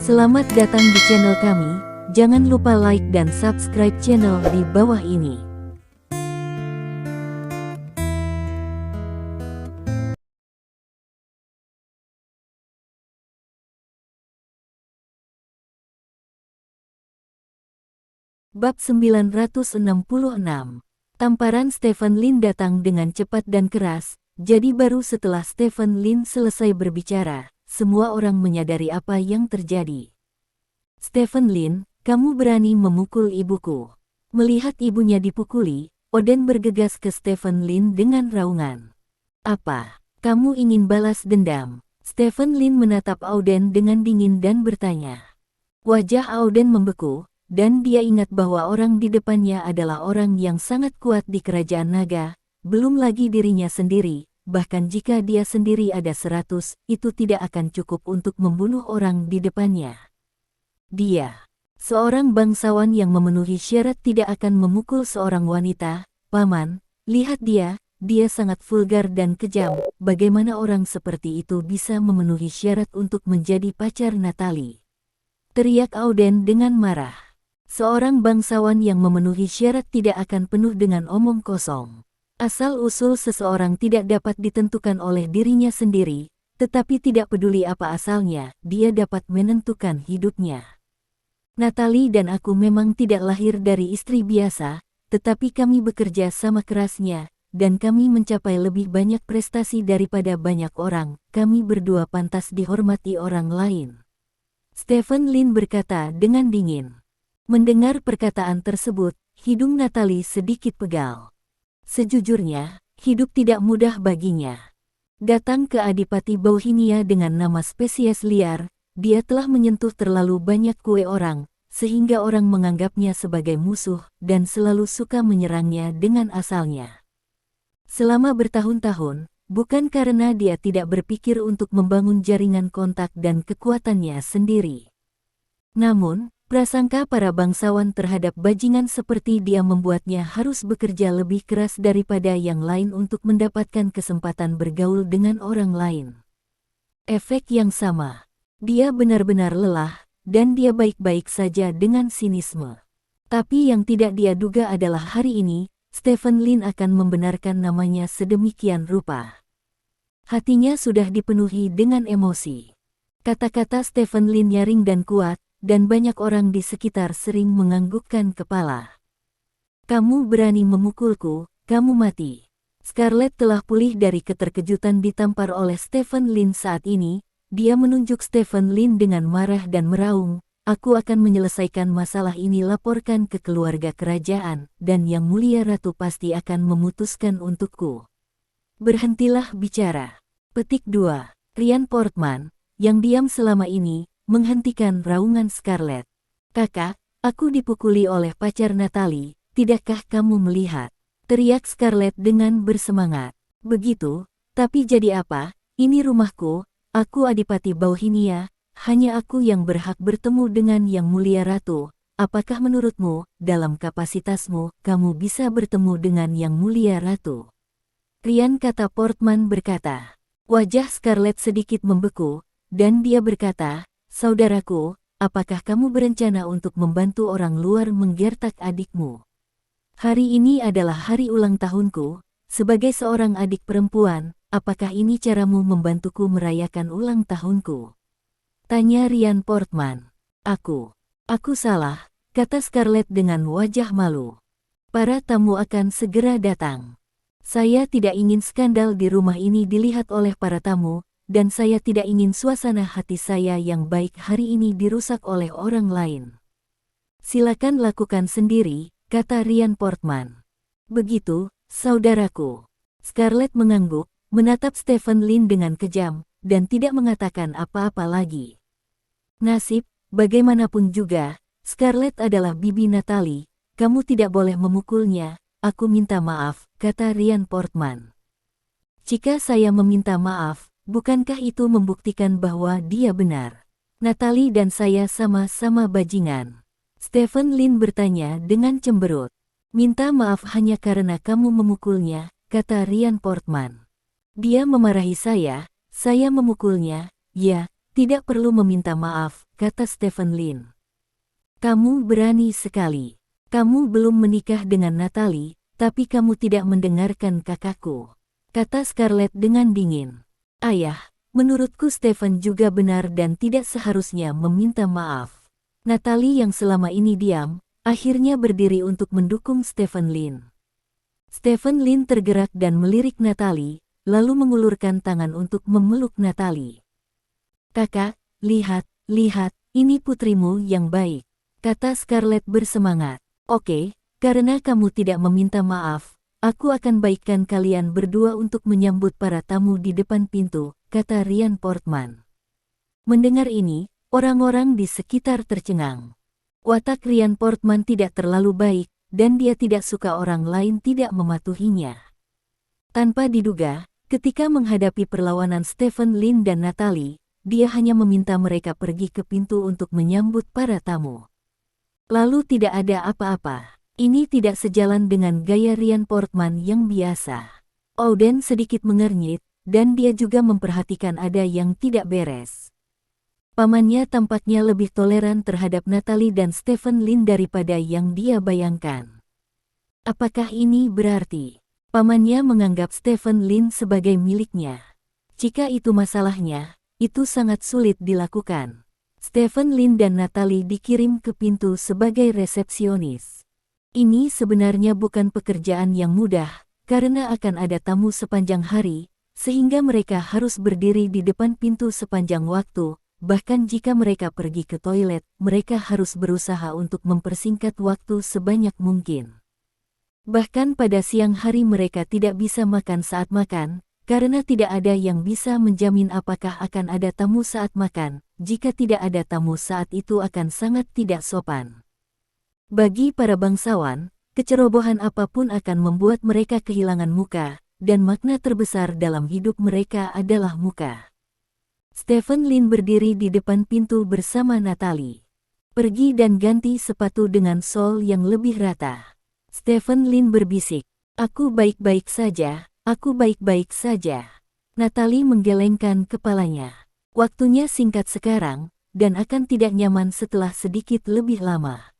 Selamat datang di channel kami, jangan lupa like dan subscribe channel di bawah ini. Bab 966. Tamparan Stephen Lin datang dengan cepat dan keras, jadi baru setelah Stephen Lin selesai berbicara, semua orang menyadari apa yang terjadi. Stephen Lin, kamu berani memukul ibuku. Melihat ibunya dipukuli, Oden bergegas ke Stephen Lin dengan raungan. Apa? Kamu ingin balas dendam? Stephen Lin menatap Auden dengan dingin dan bertanya. Wajah Auden membeku, dan dia ingat bahwa orang di depannya adalah orang yang sangat kuat di kerajaan naga, belum lagi dirinya sendiri, bahkan jika dia sendiri ada 100, itu tidak akan cukup untuk membunuh orang di depannya. Dia, seorang bangsawan yang memenuhi syarat tidak akan memukul seorang wanita, paman, lihat dia sangat vulgar dan kejam, bagaimana orang seperti itu bisa memenuhi syarat untuk menjadi pacar Natalie? Teriak Auden dengan marah. Seorang bangsawan yang memenuhi syarat tidak akan penuh dengan omong kosong. Asal-usul seseorang tidak dapat ditentukan oleh dirinya sendiri, tetapi tidak peduli apa asalnya, dia dapat menentukan hidupnya. Natalie dan aku memang tidak lahir dari istri biasa, tetapi kami bekerja sama kerasnya, dan kami mencapai lebih banyak prestasi daripada banyak orang, kami berdua pantas dihormati orang lain. Stephen Lin berkata dengan dingin. Mendengar perkataan tersebut, hidung Natalie sedikit pegal. Sejujurnya, hidup tidak mudah baginya. Datang ke Adipati Bauhinia dengan nama spesies liar, dia telah menyentuh terlalu banyak kue orang, sehingga orang menganggapnya sebagai musuh dan selalu suka menyerangnya dengan asalnya. Selama bertahun-tahun, bukan karena dia tidak berpikir untuk membangun jaringan kontak dan kekuatannya sendiri. Namun, prasangka para bangsawan terhadap bajingan seperti dia membuatnya harus bekerja lebih keras daripada yang lain untuk mendapatkan kesempatan bergaul dengan orang lain. Efek yang sama. Dia benar-benar lelah, dan dia baik-baik saja dengan sinisme. Tapi yang tidak dia duga adalah hari ini, Stephen Lin akan membenarkan namanya sedemikian rupa. Hatinya sudah dipenuhi dengan emosi. Kata-kata Stephen Lin nyaring dan kuat, dan banyak orang di sekitar sering menganggukkan kepala. Kamu berani memukulku, kamu mati. Scarlett telah pulih dari keterkejutan ditampar oleh Stephen Lin saat ini. Dia menunjuk Stephen Lin dengan marah dan meraung, aku akan menyelesaikan masalah ini, laporkan ke keluarga kerajaan, dan Yang Mulia Ratu pasti akan memutuskan untukku. Berhentilah bicara. Petik 2. Ryan Portman, yang diam selama ini, menghentikan raungan Scarlett. Kakak, aku dipukuli oleh pacar Natalie, tidakkah kamu melihat? Teriak Scarlett dengan bersemangat. Begitu, tapi jadi apa? Ini rumahku. Aku Adipati Bauhinia, hanya aku yang berhak bertemu dengan Yang Mulia Ratu. Apakah menurutmu, dalam kapasitasmu, kamu bisa bertemu dengan Yang Mulia Ratu? Ryan, kata Portman berkata. Wajah Scarlett sedikit membeku, dan dia berkata, saudaraku, apakah kamu berencana untuk membantu orang luar menggertak adikmu? Hari ini adalah hari ulang tahunku, sebagai seorang adik perempuan. Apakah ini caramu membantuku merayakan ulang tahunku? Tanya Ryan Portman. Aku salah, kata Scarlett dengan wajah malu. Para tamu akan segera datang. Saya tidak ingin skandal di rumah ini dilihat oleh para tamu, dan saya tidak ingin suasana hati saya yang baik hari ini dirusak oleh orang lain. Silakan lakukan sendiri, kata Ryan Portman. Begitu, saudaraku. Scarlett mengangguk, menatap Stephen Lin dengan kejam, dan tidak mengatakan apa-apa lagi. Nasib, bagaimanapun juga, Scarlett adalah bibi Natalie, kamu tidak boleh memukulnya, aku minta maaf, kata Ryan Portman. Jika saya meminta maaf, bukankah itu membuktikan bahwa dia benar? Natalie dan saya sama-sama bajingan. Stephen Lin bertanya dengan cemberut. Minta maaf hanya karena kamu memukulnya, kata Ryan Portman. Dia memarahi saya memukulnya, ya, tidak perlu meminta maaf, kata Stephen Lin. Kamu berani sekali. Kamu belum menikah dengan Natalie, tapi kamu tidak mendengarkan kakakku, kata Scarlett dengan dingin. Ayah, menurutku Stephen juga benar dan tidak seharusnya meminta maaf. Natalie yang selama ini diam, akhirnya berdiri untuk mendukung Stephen Lin. Stephen Lin tergerak dan melirik Natalie, lalu mengulurkan tangan untuk memeluk Natalie. Kakak, lihat, ini putrimu yang baik, kata Scarlett bersemangat. Oke, karena kamu tidak meminta maaf, aku akan baikkan kalian berdua untuk menyambut para tamu di depan pintu, kata Ryan Portman. Mendengar ini, orang-orang di sekitar tercengang. Watak Ryan Portman tidak terlalu baik, dan dia tidak suka orang lain tidak mematuhinya. Tanpa diduga, ketika menghadapi perlawanan Stephen Lin dan Natalie, dia hanya meminta mereka pergi ke pintu untuk menyambut para tamu. Lalu tidak ada apa-apa. Ini tidak sejalan dengan gaya Ryan Portman yang biasa. Auden sedikit mengernyit, dan dia juga memperhatikan ada yang tidak beres. Pamannya tampaknya lebih toleran terhadap Natalie dan Stephen Lin daripada yang dia bayangkan. Apakah ini berarti pamannya menganggap Stephen Lin sebagai miliknya? Jika itu masalahnya, itu sangat sulit dilakukan. Stephen Lin dan Natalie dikirim ke pintu sebagai resepsionis. Ini sebenarnya bukan pekerjaan yang mudah, karena akan ada tamu sepanjang hari, sehingga mereka harus berdiri di depan pintu sepanjang waktu. Bahkan jika mereka pergi ke toilet, mereka harus berusaha untuk mempersingkat waktu sebanyak mungkin. Bahkan pada siang hari mereka tidak bisa makan saat makan, karena tidak ada yang bisa menjamin apakah akan ada tamu saat makan. Jika tidak ada tamu saat itu akan sangat tidak sopan. Bagi para bangsawan, kecerobohan apapun akan membuat mereka kehilangan muka, dan makna terbesar dalam hidup mereka adalah muka. Stephen Lin berdiri di depan pintu bersama Natalie. Pergi dan ganti sepatu dengan sol yang lebih rata. Stephen Lin berbisik, aku baik-baik saja, aku baik-baik saja. Natalie menggelengkan kepalanya. Waktunya singkat sekarang, dan akan tidak nyaman setelah sedikit lebih lama.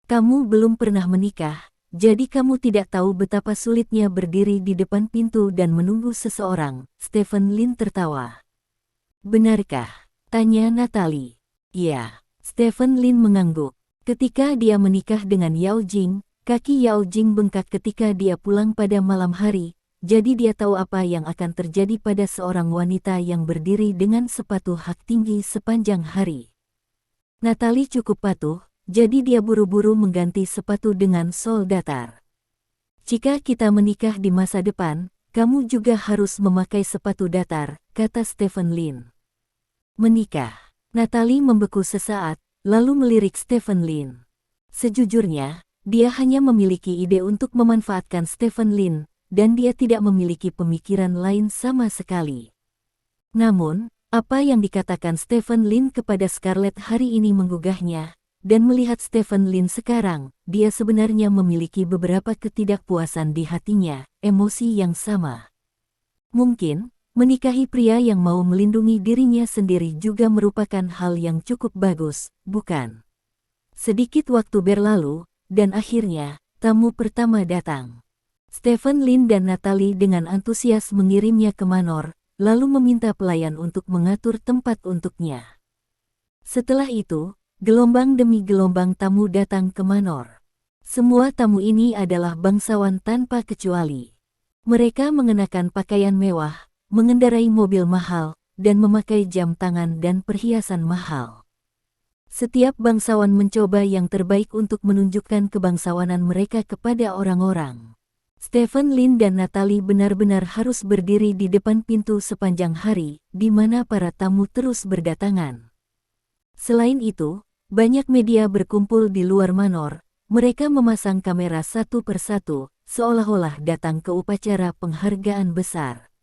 Kamu belum pernah menikah, jadi kamu tidak tahu betapa sulitnya berdiri di depan pintu dan menunggu seseorang, Stephen Lin tertawa. Benarkah? Tanya Natalie. Ya, Stephen Lin mengangguk. Ketika dia menikah dengan Yao Jing, kaki Yao Jing bengkak ketika dia pulang pada malam hari. Jadi dia tahu apa yang akan terjadi pada seorang wanita yang berdiri dengan sepatu hak tinggi sepanjang hari. Natalie cukup patuh, jadi dia buru-buru mengganti sepatu dengan sol datar. Jika kita menikah di masa depan, kamu juga harus memakai sepatu datar, kata Stephen Lin. Menikah? Natalie membeku sesaat, lalu melirik Stephen Lin. Sejujurnya, dia hanya memiliki ide untuk memanfaatkan Stephen Lin, dan dia tidak memiliki pemikiran lain sama sekali. Namun, apa yang dikatakan Stephen Lin kepada Scarlett hari ini menggugahnya, dan melihat Stephen Lin sekarang, dia sebenarnya memiliki beberapa ketidakpuasan di hatinya, emosi yang sama. Mungkin, menikahi pria yang mau melindungi dirinya sendiri juga merupakan hal yang cukup bagus, bukan? Sedikit waktu berlalu, dan akhirnya, tamu pertama datang. Stephen Lin dan Natalie dengan antusias mengirimnya ke Manor, lalu meminta pelayan untuk mengatur tempat untuknya. Setelah itu, gelombang demi gelombang tamu datang ke Manor. Semua tamu ini adalah bangsawan tanpa kecuali. Mereka mengenakan pakaian mewah, mengendarai mobil mahal, dan memakai jam tangan dan perhiasan mahal. Setiap bangsawan mencoba yang terbaik untuk menunjukkan kebangsawanan mereka kepada orang-orang. Stephen Lin dan Natalie benar-benar harus berdiri di depan pintu sepanjang hari, di mana para tamu terus berdatangan. Selain itu, banyak media berkumpul di luar Manor. Mereka memasang kamera satu persatu, seolah-olah datang ke upacara penghargaan besar.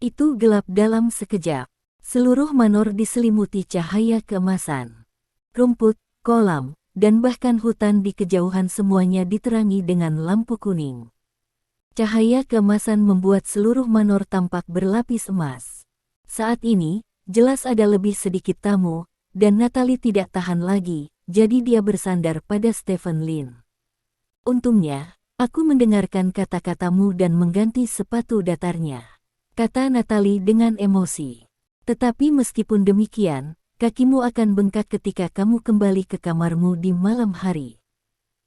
Itu gelap dalam sekejap. Seluruh Manor diselimuti cahaya keemasan. Rumput, kolam, dan bahkan hutan di kejauhan semuanya diterangi dengan lampu kuning. Cahaya keemasan membuat seluruh Manor tampak berlapis emas. Saat ini, jelas ada lebih sedikit tamu, dan Natalie tidak tahan lagi, jadi dia bersandar pada Stephen Lin. Untungnya, aku mendengarkan kata-katamu dan mengganti sepatu datarnya, kata Natalie dengan emosi. Tetapi meskipun demikian, kakimu akan bengkak ketika kamu kembali ke kamarmu di malam hari,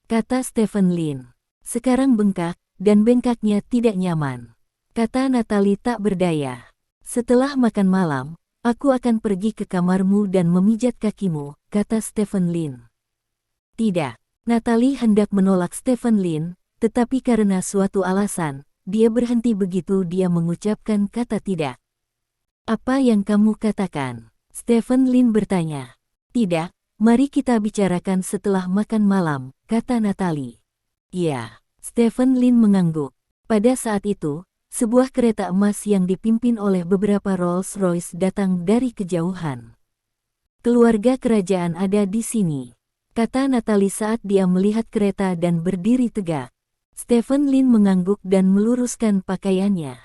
kata Stephen Lin. Sekarang bengkak, dan bengkaknya tidak nyaman, kata Natalie tak berdaya. Setelah makan malam, aku akan pergi ke kamarmu dan memijat kakimu, kata Stephen Lin. Tidak, Natalie hendak menolak Stephen Lin, tetapi karena suatu alasan, dia berhenti begitu dia mengucapkan kata tidak. Apa yang kamu katakan? Stephen Lin bertanya. Tidak, mari kita bicarakan setelah makan malam, kata Natalie. Ya, Stephen Lin mengangguk. Pada saat itu, sebuah kereta emas yang dipimpin oleh beberapa Rolls-Royce datang dari kejauhan. Keluarga kerajaan ada di sini, kata Natalie saat dia melihat kereta dan berdiri tegak. Stephen Lin mengangguk dan meluruskan pakaiannya.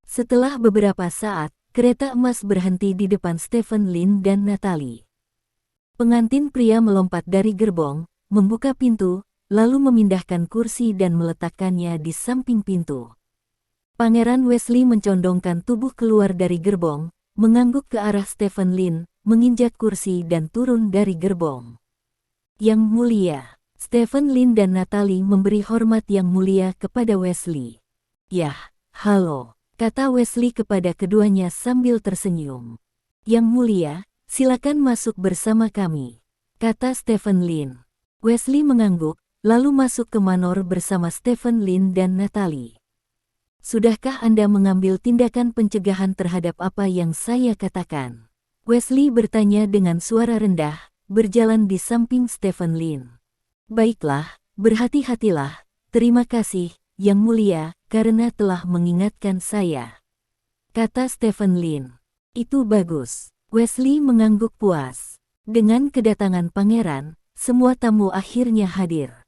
Setelah beberapa saat, kereta emas berhenti di depan Stephen Lin dan Natalie. Pengantin pria melompat dari gerbong, membuka pintu, lalu memindahkan kursi dan meletakkannya di samping pintu. Pangeran Wesley mencondongkan tubuh keluar dari gerbong, mengangguk ke arah Stephen Lin, menginjak kursi dan turun dari gerbong. Yang mulia, Stephen Lin dan Natalie memberi hormat yang mulia kepada Wesley. Yah, halo, kata Wesley kepada keduanya sambil tersenyum. Yang mulia, silakan masuk bersama kami, kata Stephen Lin. Wesley mengangguk, lalu masuk ke manor bersama Stephen Lin dan Natalie. Sudahkah Anda mengambil tindakan pencegahan terhadap apa yang saya katakan? Wesley bertanya dengan suara rendah, berjalan di samping Stephen Lin. Baiklah, berhati-hatilah, terima kasih, Yang Mulia, karena telah mengingatkan saya, kata Stephen Lin. Itu bagus. Wesley mengangguk puas. Dengan kedatangan pangeran, semua tamu akhirnya hadir.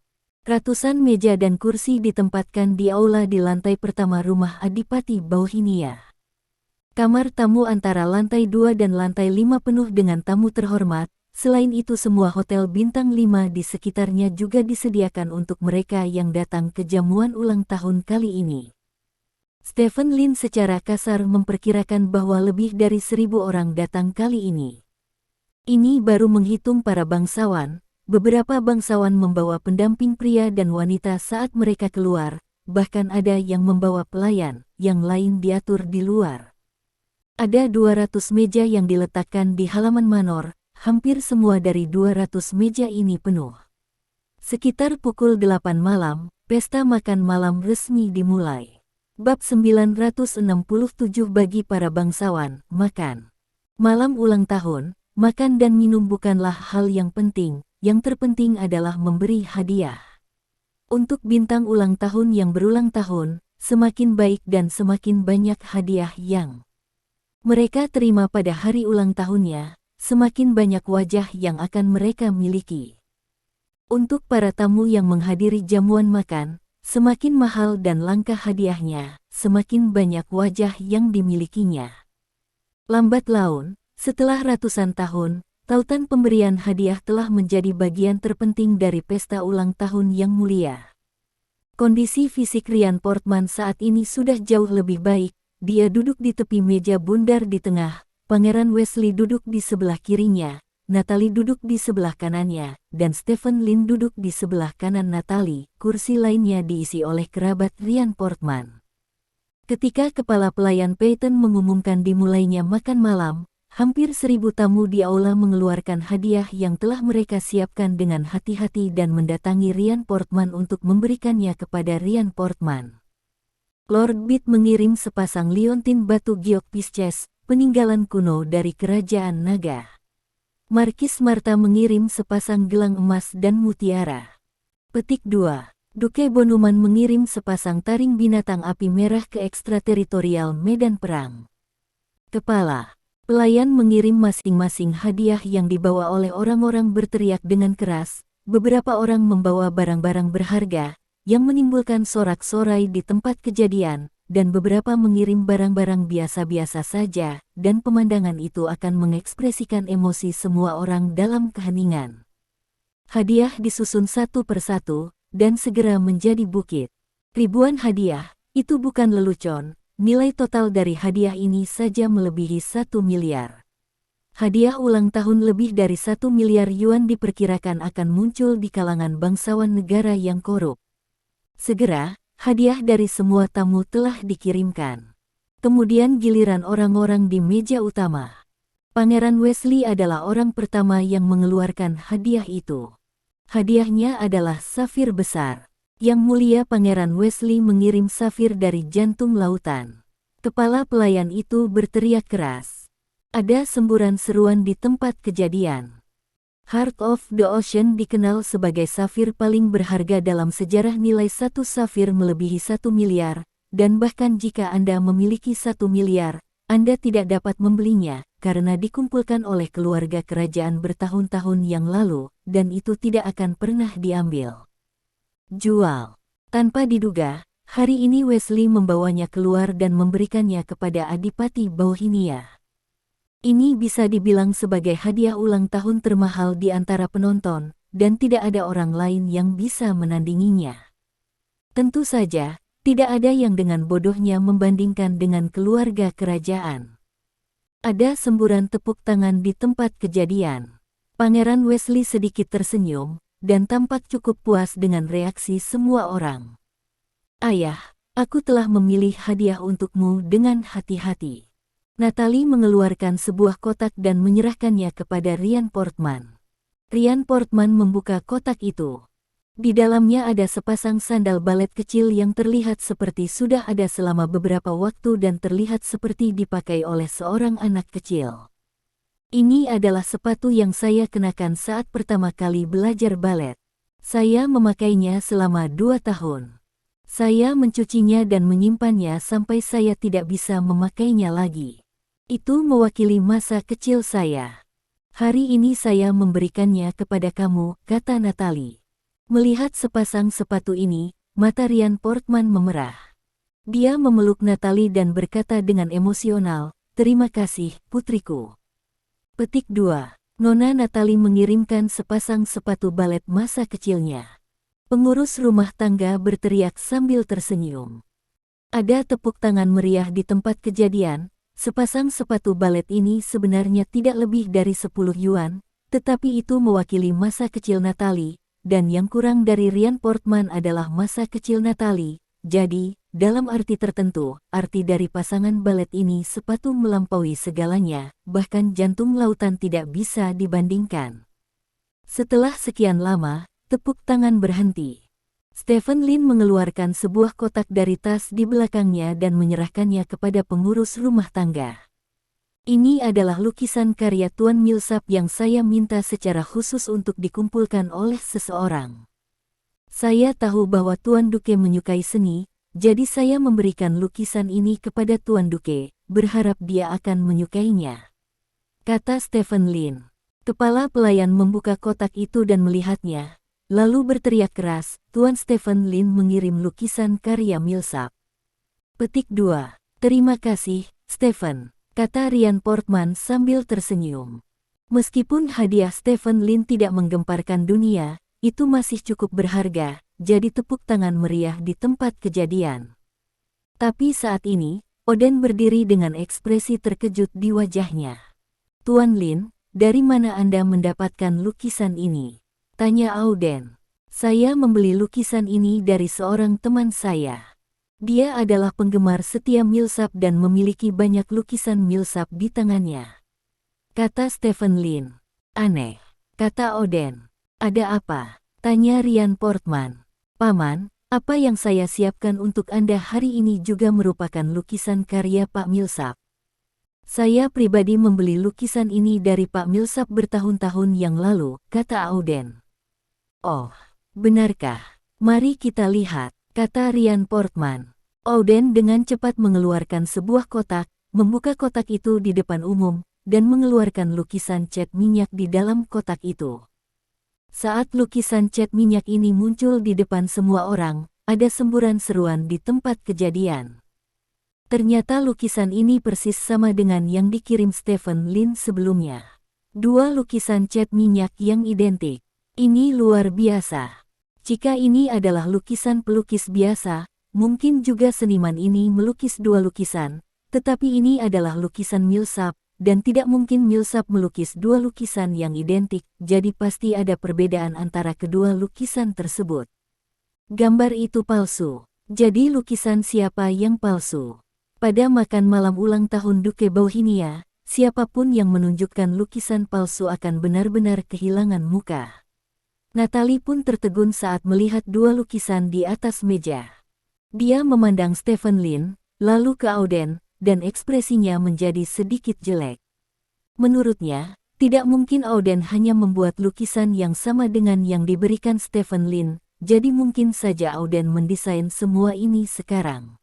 Ratusan meja dan kursi ditempatkan di aula di lantai pertama rumah Adipati Bauhinia. Kamar tamu antara lantai 2 dan lantai 5 penuh dengan tamu terhormat, selain itu semua hotel bintang 5 di sekitarnya juga disediakan untuk mereka yang datang ke jamuan ulang tahun kali ini. Stephen Lin secara kasar memperkirakan bahwa lebih dari 1.000 orang datang kali ini. Ini baru menghitung para bangsawan. Beberapa bangsawan membawa pendamping pria dan wanita saat mereka keluar, bahkan ada yang membawa pelayan, yang lain diatur di luar. Ada 200 meja yang diletakkan di halaman manor, hampir semua dari 200 meja ini penuh. Sekitar pukul 8 malam, pesta makan malam resmi dimulai. Bab 967 bagi para bangsawan, makan. Malam ulang tahun, makan dan minum bukanlah hal yang penting. Yang terpenting adalah memberi hadiah. Untuk bintang ulang tahun yang berulang tahun, semakin baik dan semakin banyak hadiah yang mereka terima pada hari ulang tahunnya, semakin banyak wajah yang akan mereka miliki. Untuk para tamu yang menghadiri jamuan makan, semakin mahal dan langka hadiahnya, semakin banyak wajah yang dimilikinya. Lambat laun, setelah ratusan tahun, tautan pemberian hadiah telah menjadi bagian terpenting dari pesta ulang tahun yang mulia. Kondisi fisik Ryan Portman saat ini sudah jauh lebih baik. Dia duduk di tepi meja bundar di tengah, Pangeran Wesley duduk di sebelah kirinya, Natalie duduk di sebelah kanannya, dan Stephen Lin duduk di sebelah kanan Natalie. Kursi lainnya diisi oleh kerabat Ryan Portman. Ketika kepala pelayan Peyton mengumumkan dimulainya makan malam, hampir 1.000 tamu di aula mengeluarkan hadiah yang telah mereka siapkan dengan hati-hati dan mendatangi Ryan Portman untuk memberikannya kepada Ryan Portman. Lord Bit mengirim sepasang liontin batu giok Pisces, peninggalan kuno dari kerajaan naga. Markis Marta mengirim sepasang gelang emas dan mutiara. Petik 2. Duke Bonuman mengirim sepasang taring binatang api merah ke ekstrateritorial medan perang. Kepala pelayan mengirim masing-masing hadiah yang dibawa oleh orang-orang berteriak dengan keras. Beberapa orang membawa barang-barang berharga, yang menimbulkan sorak-sorai di tempat kejadian. dan beberapa mengirim barang-barang biasa-biasa saja, dan pemandangan itu akan mengekspresikan emosi semua orang dalam keheningan. Hadiah disusun satu persatu, dan segera menjadi bukit. Ribuan hadiah, itu bukan lelucon, nilai total dari hadiah ini saja melebihi 1 miliar. Hadiah ulang tahun lebih dari 1 miliar yuan diperkirakan akan muncul di kalangan bangsawan negara yang korup. Segera, hadiah dari semua tamu telah dikirimkan. Kemudian giliran orang-orang di meja utama. Pangeran Wesley adalah orang pertama yang mengeluarkan hadiah itu. Hadiahnya adalah safir besar. Yang mulia Pangeran Wesley mengirim safir dari jantung lautan. Kepala pelayan itu berteriak keras. Ada semburan seruan di tempat kejadian. Heart of the Ocean dikenal sebagai safir paling berharga dalam sejarah. Nilai satu safir melebihi 1 miliar, dan bahkan jika Anda memiliki 1 miliar, Anda tidak dapat membelinya, karena dikumpulkan oleh keluarga kerajaan bertahun-tahun yang lalu, dan itu tidak akan pernah diambil. Jual. Tanpa diduga, hari ini Wesley membawanya keluar dan memberikannya kepada Adipati Bohemia. Ini bisa dibilang sebagai hadiah ulang tahun termahal di antara penonton, dan tidak ada orang lain yang bisa menandinginya. Tentu saja, tidak ada yang dengan bodohnya membandingkan dengan keluarga kerajaan. Ada semburan tepuk tangan di tempat kejadian. Pangeran Wesley sedikit tersenyum, dan tampak cukup puas dengan reaksi semua orang. Ayah, aku telah memilih hadiah untukmu dengan hati-hati. Natalie mengeluarkan sebuah kotak dan menyerahkannya kepada Ryan Portman. Ryan Portman membuka kotak itu. Di dalamnya ada sepasang sandal balet kecil yang terlihat seperti sudah ada selama beberapa waktu dan terlihat seperti dipakai oleh seorang anak kecil. Ini adalah sepatu yang saya kenakan saat pertama kali belajar balet. Saya memakainya selama 2 tahun. Saya mencucinya dan menyimpannya sampai saya tidak bisa memakainya lagi. Itu mewakili masa kecil saya. Hari ini saya memberikannya kepada kamu, kata Natalie. Melihat sepasang sepatu ini, mata Ryan Portman memerah. Dia memeluk Natalie dan berkata dengan emosional, "Terima kasih, putriku." Petik 2. Nona Natalie mengirimkan sepasang sepatu balet masa kecilnya. Pengurus rumah tangga berteriak sambil tersenyum. Ada tepuk tangan meriah di tempat kejadian. Sepasang sepatu balet ini sebenarnya tidak lebih dari 10 yuan, tetapi itu mewakili masa kecil Natalie, dan yang kurang dari Ryan Portman adalah masa kecil Natalie. Jadi, dalam arti tertentu, arti dari pasangan balet ini sepatu melampaui segalanya, bahkan jantung lautan tidak bisa dibandingkan. Setelah sekian lama, tepuk tangan berhenti. Stephen Lin mengeluarkan sebuah kotak dari tas di belakangnya dan menyerahkannya kepada pengurus rumah tangga. Ini adalah lukisan karya Tuan Millsap yang saya minta secara khusus untuk dikumpulkan oleh seseorang. Saya tahu bahwa Tuan Duke menyukai seni, jadi saya memberikan lukisan ini kepada Tuan Duke, berharap dia akan menyukainya, kata Stephen Lin. Kepala pelayan membuka kotak itu dan melihatnya. Lalu berteriak keras, Tuan Stephen Lin mengirim lukisan karya Millsap. Petik 2. Terima kasih, Stephen, kata Ryan Portman sambil tersenyum. Meskipun hadiah Stephen Lin tidak menggemparkan dunia, itu masih cukup berharga, jadi tepuk tangan meriah di tempat kejadian. Tapi saat ini, Oden berdiri dengan ekspresi terkejut di wajahnya. Tuan Lin, dari mana Anda mendapatkan lukisan ini? Tanya Auden. Saya membeli lukisan ini dari seorang teman saya. Dia adalah penggemar setia Millsap dan memiliki banyak lukisan Millsap di tangannya, kata Stephen Lin. Aneh, kata Oden. Ada apa? Tanya Ryan Portman. Paman, apa yang saya siapkan untuk Anda hari ini juga merupakan lukisan karya Pak Millsap. Saya pribadi membeli lukisan ini dari Pak Millsap bertahun-tahun yang lalu, kata Auden. Oh, benarkah? Mari kita lihat, kata Ryan Portman. Auden dengan cepat mengeluarkan sebuah kotak, membuka kotak itu di depan umum, dan mengeluarkan lukisan cat minyak di dalam kotak itu. Saat lukisan cat minyak ini muncul di depan semua orang, ada semburan seruan di tempat kejadian. Ternyata lukisan ini persis sama dengan yang dikirim Stephen Lin sebelumnya. Dua lukisan cat minyak yang identik. Ini luar biasa. Jika ini adalah lukisan pelukis biasa, mungkin juga seniman ini melukis dua lukisan, tetapi ini adalah lukisan Millsap, dan tidak mungkin Millsap melukis dua lukisan yang identik, jadi pasti ada perbedaan antara kedua lukisan tersebut. Gambar itu palsu. Jadi lukisan siapa yang palsu? Pada makan malam ulang tahun Duke Bauhinia, siapapun yang menunjukkan lukisan palsu akan benar-benar kehilangan muka. Natalie pun tertegun saat melihat dua lukisan di atas meja. Dia memandang Stephen Lin, lalu ke Auden, dan ekspresinya menjadi sedikit jelek. Menurutnya, tidak mungkin Auden hanya membuat lukisan yang sama dengan yang diberikan Stephen Lin, jadi mungkin saja Auden mendesain semua ini sekarang.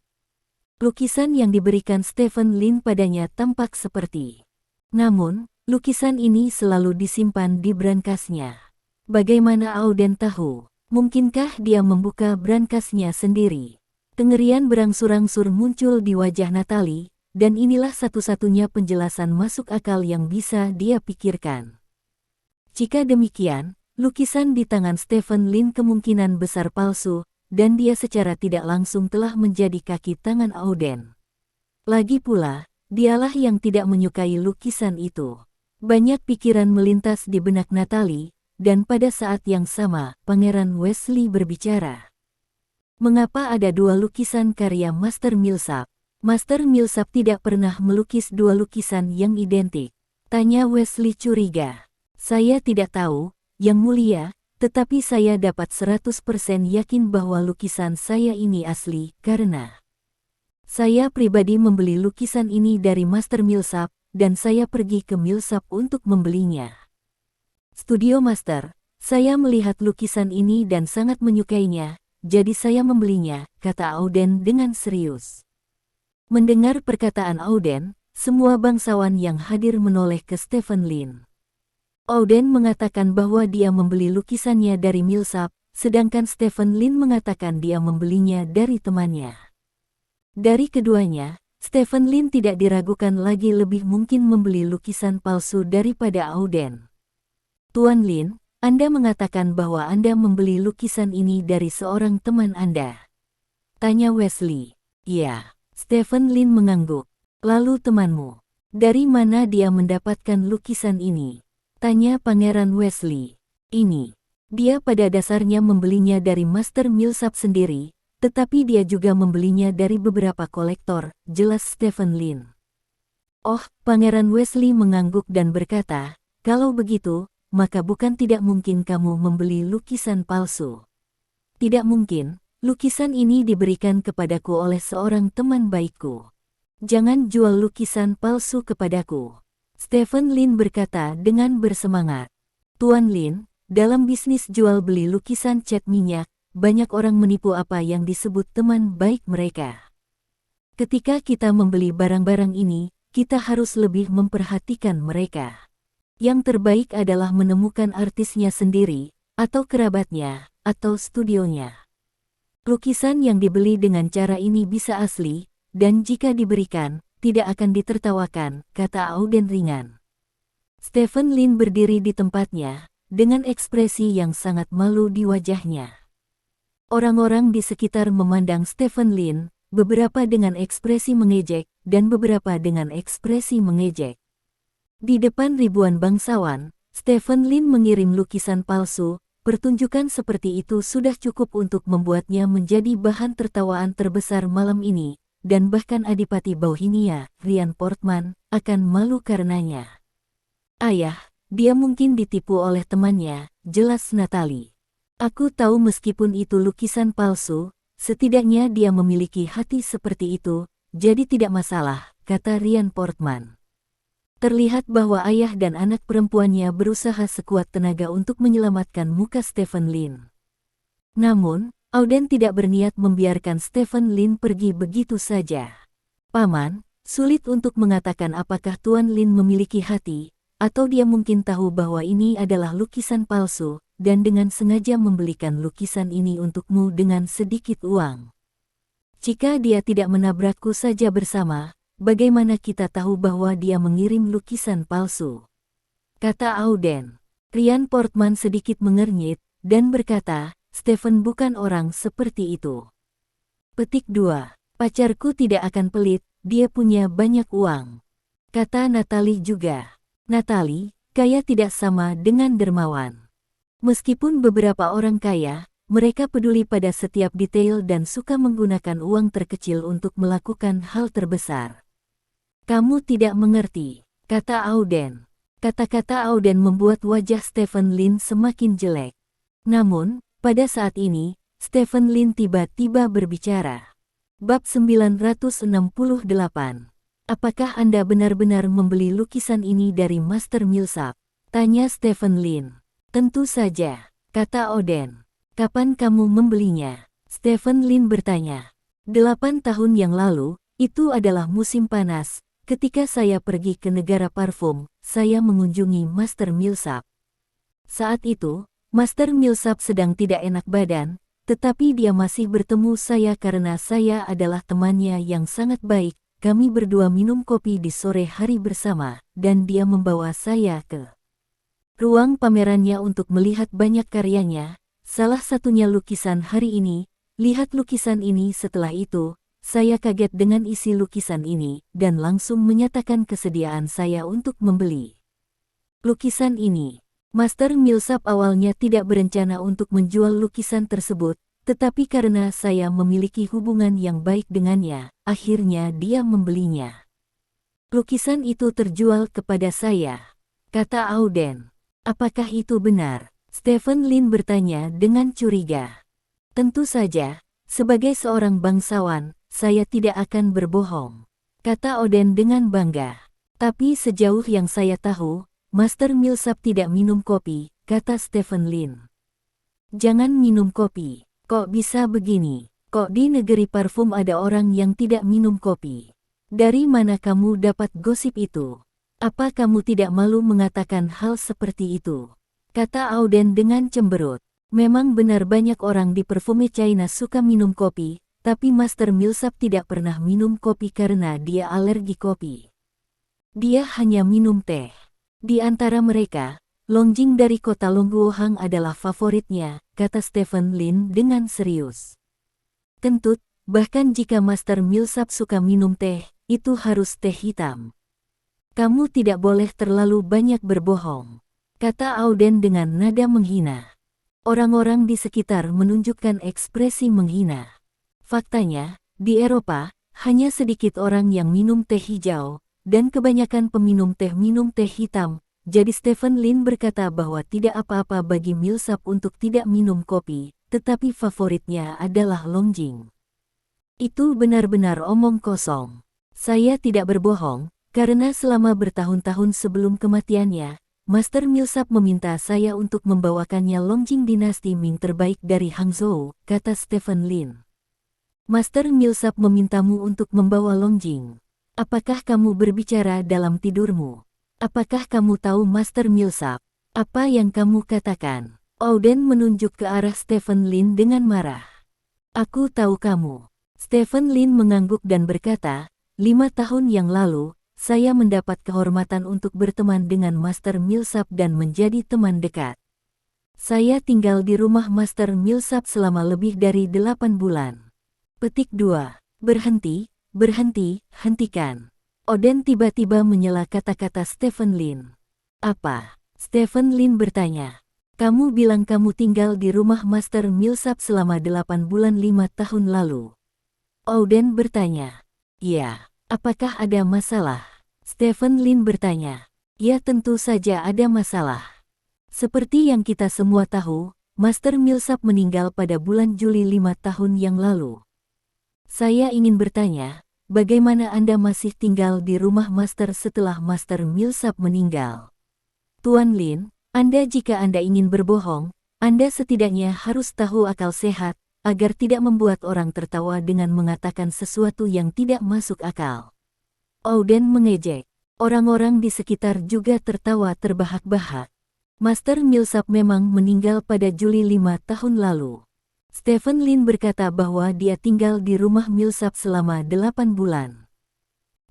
Lukisan yang diberikan Stephen Lin padanya tampak seperti. Namun, lukisan ini selalu disimpan di brankasnya. Bagaimana Auden tahu? Mungkinkah dia membuka brankasnya sendiri? Kengerian berangsur-angsur muncul di wajah Natalie, dan inilah satu-satunya penjelasan masuk akal yang bisa dia pikirkan. Jika demikian, lukisan di tangan Stephen Lin kemungkinan besar palsu, dan dia secara tidak langsung telah menjadi kaki tangan Auden. Lagi pula, dialah yang tidak menyukai lukisan itu. Banyak pikiran melintas di benak Natalie, dan pada saat yang sama, Pangeran Wesley berbicara. Mengapa ada dua lukisan karya Master Millsap? Master Millsap tidak pernah melukis dua lukisan yang identik. Tanya Wesley curiga. Saya tidak tahu, Yang Mulia, tetapi saya dapat 100% yakin bahwa lukisan saya ini asli, karena saya pribadi membeli lukisan ini dari Master Millsap, dan saya pergi ke Millsap untuk membelinya. Studio Master, saya melihat lukisan ini dan sangat menyukainya, jadi saya membelinya, kata Auden dengan serius. Mendengar perkataan Auden, semua bangsawan yang hadir menoleh ke Stephen Lin. Auden mengatakan bahwa dia membeli lukisannya dari Millsap, sedangkan Stephen Lin mengatakan dia membelinya dari temannya. Dari keduanya, Stephen Lin tidak diragukan lagi lebih mungkin membeli lukisan palsu daripada Auden. Tuan Lin, Anda mengatakan bahwa Anda membeli lukisan ini dari seorang teman Anda. Tanya Wesley. Iya, Stephen Lin mengangguk. Lalu temanmu, dari mana dia mendapatkan lukisan ini? Tanya Pangeran Wesley. Ini, dia pada dasarnya membelinya dari Master Millsap sendiri, tetapi dia juga membelinya dari beberapa kolektor, jelas Stephen Lin. Oh, Pangeran Wesley mengangguk dan berkata, kalau begitu, maka bukan tidak mungkin kamu membeli lukisan palsu. Tidak mungkin, lukisan ini diberikan kepadaku oleh seorang teman baikku. Jangan jual lukisan palsu kepadaku. Stephen Lin berkata dengan bersemangat. Tuan Lin, dalam bisnis jual beli lukisan cat minyak, banyak orang menipu apa yang disebut teman baik mereka. Ketika kita membeli barang-barang ini, kita harus lebih memperhatikan mereka. Yang terbaik adalah menemukan artisnya sendiri, atau kerabatnya, atau studionya. Lukisan yang dibeli dengan cara ini bisa asli, dan jika diberikan, tidak akan ditertawakan, kata Auden ringan. Stephen Lin berdiri di tempatnya, dengan ekspresi yang sangat malu di wajahnya. Orang-orang di sekitar memandang Stephen Lin, beberapa dengan ekspresi mengejek, dan beberapa dengan ekspresi mengejek. Di depan ribuan bangsawan, Stephen Lin mengirim lukisan palsu, pertunjukan seperti itu sudah cukup untuk membuatnya menjadi bahan tertawaan terbesar malam ini. Dan bahkan Adipati Bauhinia, Ryan Portman, akan malu karenanya. Ayah, dia mungkin ditipu oleh temannya, jelas Natalie. Aku tahu meskipun itu lukisan palsu, setidaknya dia memiliki hati seperti itu, jadi tidak masalah, kata Ryan Portman. Terlihat bahwa ayah dan anak perempuannya berusaha sekuat tenaga untuk menyelamatkan muka Stephen Lin. Namun, Auden tidak berniat membiarkan Stephen Lin pergi begitu saja. Paman, sulit untuk mengatakan apakah Tuan Lin memiliki hati, atau dia mungkin tahu bahwa ini adalah lukisan palsu, dan dengan sengaja membelikan lukisan ini untukmu dengan sedikit uang. Jika dia tidak menabrakku saja bersama, bagaimana kita tahu bahwa dia mengirim lukisan palsu? Kata Auden. Ryan Portman sedikit mengernyit, dan berkata, Stephen bukan orang seperti itu. Petik 2. Pacarku tidak akan pelit, dia punya banyak uang. Kata Natalie juga. Natalie, kaya tidak sama dengan dermawan. Meskipun beberapa orang kaya, mereka peduli pada setiap detail dan suka menggunakan uang terkecil untuk melakukan hal terbesar. Kamu tidak mengerti, kata Auden. Kata-kata Auden membuat wajah Stephen Lin semakin jelek. Namun, pada saat ini, Stephen Lin tiba-tiba berbicara. Bab 968. Apakah Anda benar-benar membeli lukisan ini dari Master Millsap? Tanya Stephen Lin. Tentu saja, kata Auden. Kapan kamu membelinya? Stephen Lin bertanya. 8 tahun yang lalu, itu adalah musim panas. Ketika saya pergi ke negara parfum, saya mengunjungi Master Millsap. Saat itu, Master Millsap sedang tidak enak badan, tetapi dia masih bertemu saya karena saya adalah temannya yang sangat baik. Kami berdua minum kopi di sore hari bersama, dan dia membawa saya ke ruang pamerannya untuk melihat banyak karyanya, salah satunya lukisan hari ini. Lihat lukisan ini. Setelah itu, saya kaget dengan isi lukisan ini, dan langsung menyatakan kesediaan saya untuk membeli lukisan ini. Master Millsap awalnya tidak berencana untuk menjual lukisan tersebut, tetapi karena saya memiliki hubungan yang baik dengannya, akhirnya dia membelinya. Lukisan itu terjual kepada saya, kata Auden. Apakah itu benar? Stephen Lin bertanya dengan curiga. Tentu saja, sebagai seorang bangsawan, saya tidak akan berbohong, kata Auden dengan bangga. Tapi sejauh yang saya tahu, Master Millsap tidak minum kopi, kata Stephen Lin. Jangan minum kopi. Kok bisa begini? Kok di negeri parfum ada orang yang tidak minum kopi? Dari mana kamu dapat gosip itu? Apa kamu tidak malu mengatakan hal seperti itu? Kata Auden dengan cemberut. Memang benar banyak orang di parfume China suka minum kopi, tapi Master Millsap tidak pernah minum kopi karena dia alergi kopi. Dia hanya minum teh. Di antara mereka, Longjing dari kota Longguohang adalah favoritnya, kata Stephen Lin dengan serius. Kentut, bahkan jika Master Millsap suka minum teh, itu harus teh hitam. Kamu tidak boleh terlalu banyak berbohong, kata Auden dengan nada menghina. Orang-orang di sekitar menunjukkan ekspresi menghina. Faktanya, di Eropa, hanya sedikit orang yang minum teh hijau, dan kebanyakan peminum teh minum teh hitam. Jadi Stephen Lin berkata bahwa tidak apa-apa bagi Millsap untuk tidak minum kopi, tetapi favoritnya adalah Longjing. Itu benar-benar omong kosong. Saya tidak berbohong, karena selama bertahun-tahun sebelum kematiannya, Master Millsap meminta saya untuk membawakannya Longjing dinasti Ming terbaik dari Hangzhou, kata Stephen Lin. Master Millsap memintamu untuk membawa Longjing. Apakah kamu berbicara dalam tidurmu? Apakah kamu tahu Master Millsap? Apa yang kamu katakan? Auden menunjuk ke arah Stephen Lin dengan marah. Aku tahu kamu. Stephen Lin mengangguk dan berkata, 5 tahun yang lalu, saya mendapat kehormatan untuk berteman dengan Master Millsap dan menjadi teman dekat. Saya tinggal di rumah Master Millsap selama lebih dari 8 bulan. Petik 2. Berhenti, berhenti, hentikan. Auden tiba-tiba menyela kata-kata Stephen Lin. Apa? Stephen Lin bertanya. Kamu bilang kamu tinggal di rumah Master Millsap selama 8 bulan 5 tahun lalu. Auden bertanya. Ya, apakah ada masalah? Stephen Lin bertanya. Ya tentu saja ada masalah. Seperti yang kita semua tahu, Master Millsap meninggal pada bulan Juli 5 tahun yang lalu. Saya ingin bertanya, bagaimana Anda masih tinggal di rumah Master setelah Master Millsap meninggal? Tuan Lin, jika Anda ingin berbohong, Anda setidaknya harus tahu akal sehat, agar tidak membuat orang tertawa dengan mengatakan sesuatu yang tidak masuk akal. Auden mengejek. Orang-orang di sekitar juga tertawa terbahak-bahak. Master Millsap memang meninggal pada Juli 5 tahun lalu. Stephen Lin berkata bahwa dia tinggal di rumah Millsap selama 8 bulan.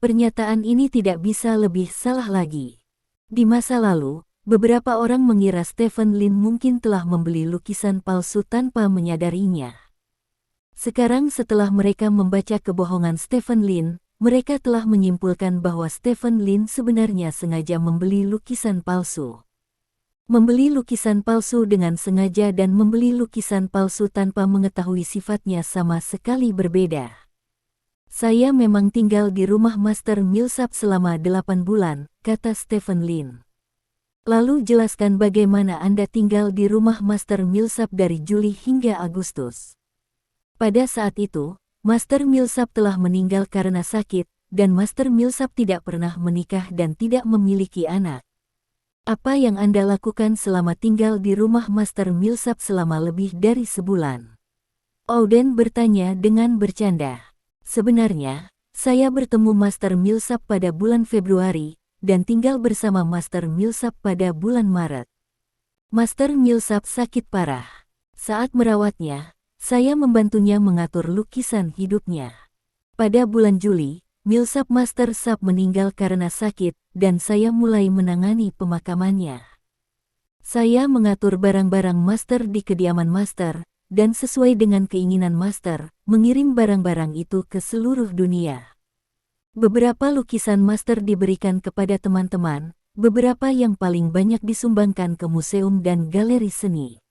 Pernyataan ini tidak bisa lebih salah lagi. Di masa lalu, beberapa orang mengira Stephen Lin mungkin telah membeli lukisan palsu tanpa menyadarinya. Sekarang setelah mereka membaca kebohongan Stephen Lin, mereka telah menyimpulkan bahwa Stephen Lin sebenarnya sengaja membeli lukisan palsu. Membeli lukisan palsu dengan sengaja dan membeli lukisan palsu tanpa mengetahui sifatnya sama sekali berbeda. Saya memang tinggal di rumah Master Millsap selama 8 bulan, kata Stephen Lin. Lalu jelaskan bagaimana Anda tinggal di rumah Master Millsap dari Juli hingga Agustus. Pada saat itu, Master Millsap telah meninggal karena sakit, dan Master Millsap tidak pernah menikah dan tidak memiliki anak. Apa yang Anda lakukan selama tinggal di rumah Master Millsap selama lebih dari sebulan? Auden bertanya dengan bercanda. Sebenarnya, saya bertemu Master Millsap pada bulan Februari, dan tinggal bersama Master Millsap pada bulan Maret. Master Millsap sakit parah. Saat merawatnya, saya membantunya mengatur lukisan hidupnya. Pada bulan Juli, Millsap Master Sap meninggal karena sakit, dan saya mulai menangani pemakamannya. Saya mengatur barang-barang Master di kediaman Master, dan sesuai dengan keinginan Master, mengirim barang-barang itu ke seluruh dunia. Beberapa lukisan Master diberikan kepada teman-teman, beberapa yang paling banyak disumbangkan ke museum dan galeri seni.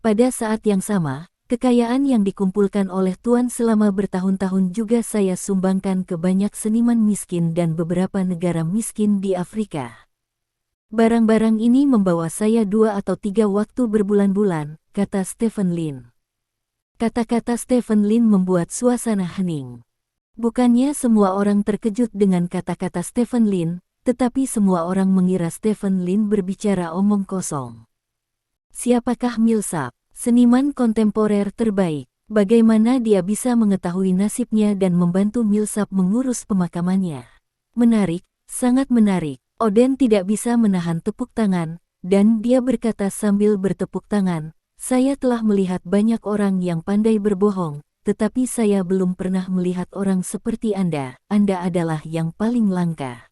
Pada saat yang sama, kekayaan yang dikumpulkan oleh Tuan selama bertahun-tahun juga saya sumbangkan ke banyak seniman miskin dan beberapa negara miskin di Afrika. Barang-barang ini membawa saya 2 atau 3 waktu berbulan-bulan, kata Stephen Lin. Kata-kata Stephen Lin membuat suasana hening. Bukannya semua orang terkejut dengan kata-kata Stephen Lin, tetapi semua orang mengira Stephen Lin berbicara omong kosong. Siapakah Millsap? Seniman kontemporer terbaik. Bagaimana dia bisa mengetahui nasibnya dan membantu Millsap mengurus pemakamannya? Menarik, sangat menarik. Auden tidak bisa menahan tepuk tangan, dan dia berkata sambil bertepuk tangan, saya telah melihat banyak orang yang pandai berbohong, tetapi saya belum pernah melihat orang seperti Anda. Anda adalah yang paling langka.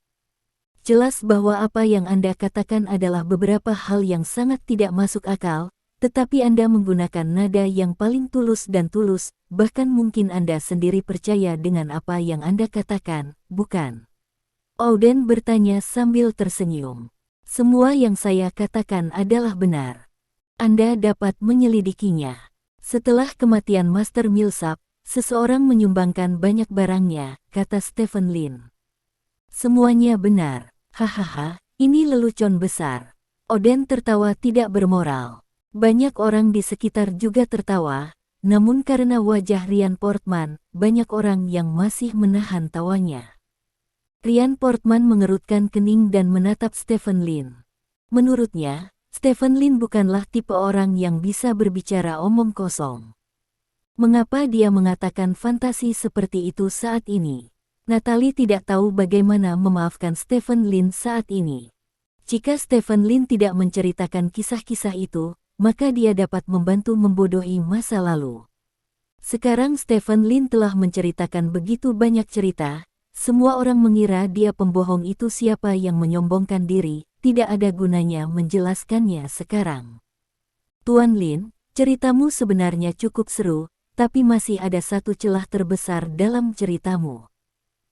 Jelas bahwa apa yang Anda katakan adalah beberapa hal yang sangat tidak masuk akal, tetapi Anda menggunakan nada yang paling tulus dan tulus, bahkan mungkin Anda sendiri percaya dengan apa yang Anda katakan, bukan? Auden bertanya sambil tersenyum. Semua yang saya katakan adalah benar. Anda dapat menyelidikinya. Setelah kematian Master Millsap, seseorang menyumbangkan banyak barangnya, kata Stephen Lin. Semuanya benar. Hahaha, ini lelucon besar. Auden tertawa tidak bermoral. Banyak orang di sekitar juga tertawa, namun karena wajah Ryan Portman, banyak orang yang masih menahan tawanya. Ryan Portman mengerutkan kening dan menatap Stephen Lin. Menurutnya, Stephen Lin bukanlah tipe orang yang bisa berbicara omong kosong. Mengapa dia mengatakan fantasi seperti itu saat ini? Natalie tidak tahu bagaimana memaafkan Stephen Lin saat ini. Jika Stephen Lin tidak menceritakan kisah-kisah itu, maka dia dapat membantu membodohi masa lalu. Sekarang Stephen Lin telah menceritakan begitu banyak cerita, semua orang mengira dia pembohong. Itu siapa yang menyombongkan diri, tidak ada gunanya menjelaskannya sekarang. Tuan Lin, ceritamu sebenarnya cukup seru, tapi masih ada satu celah terbesar dalam ceritamu,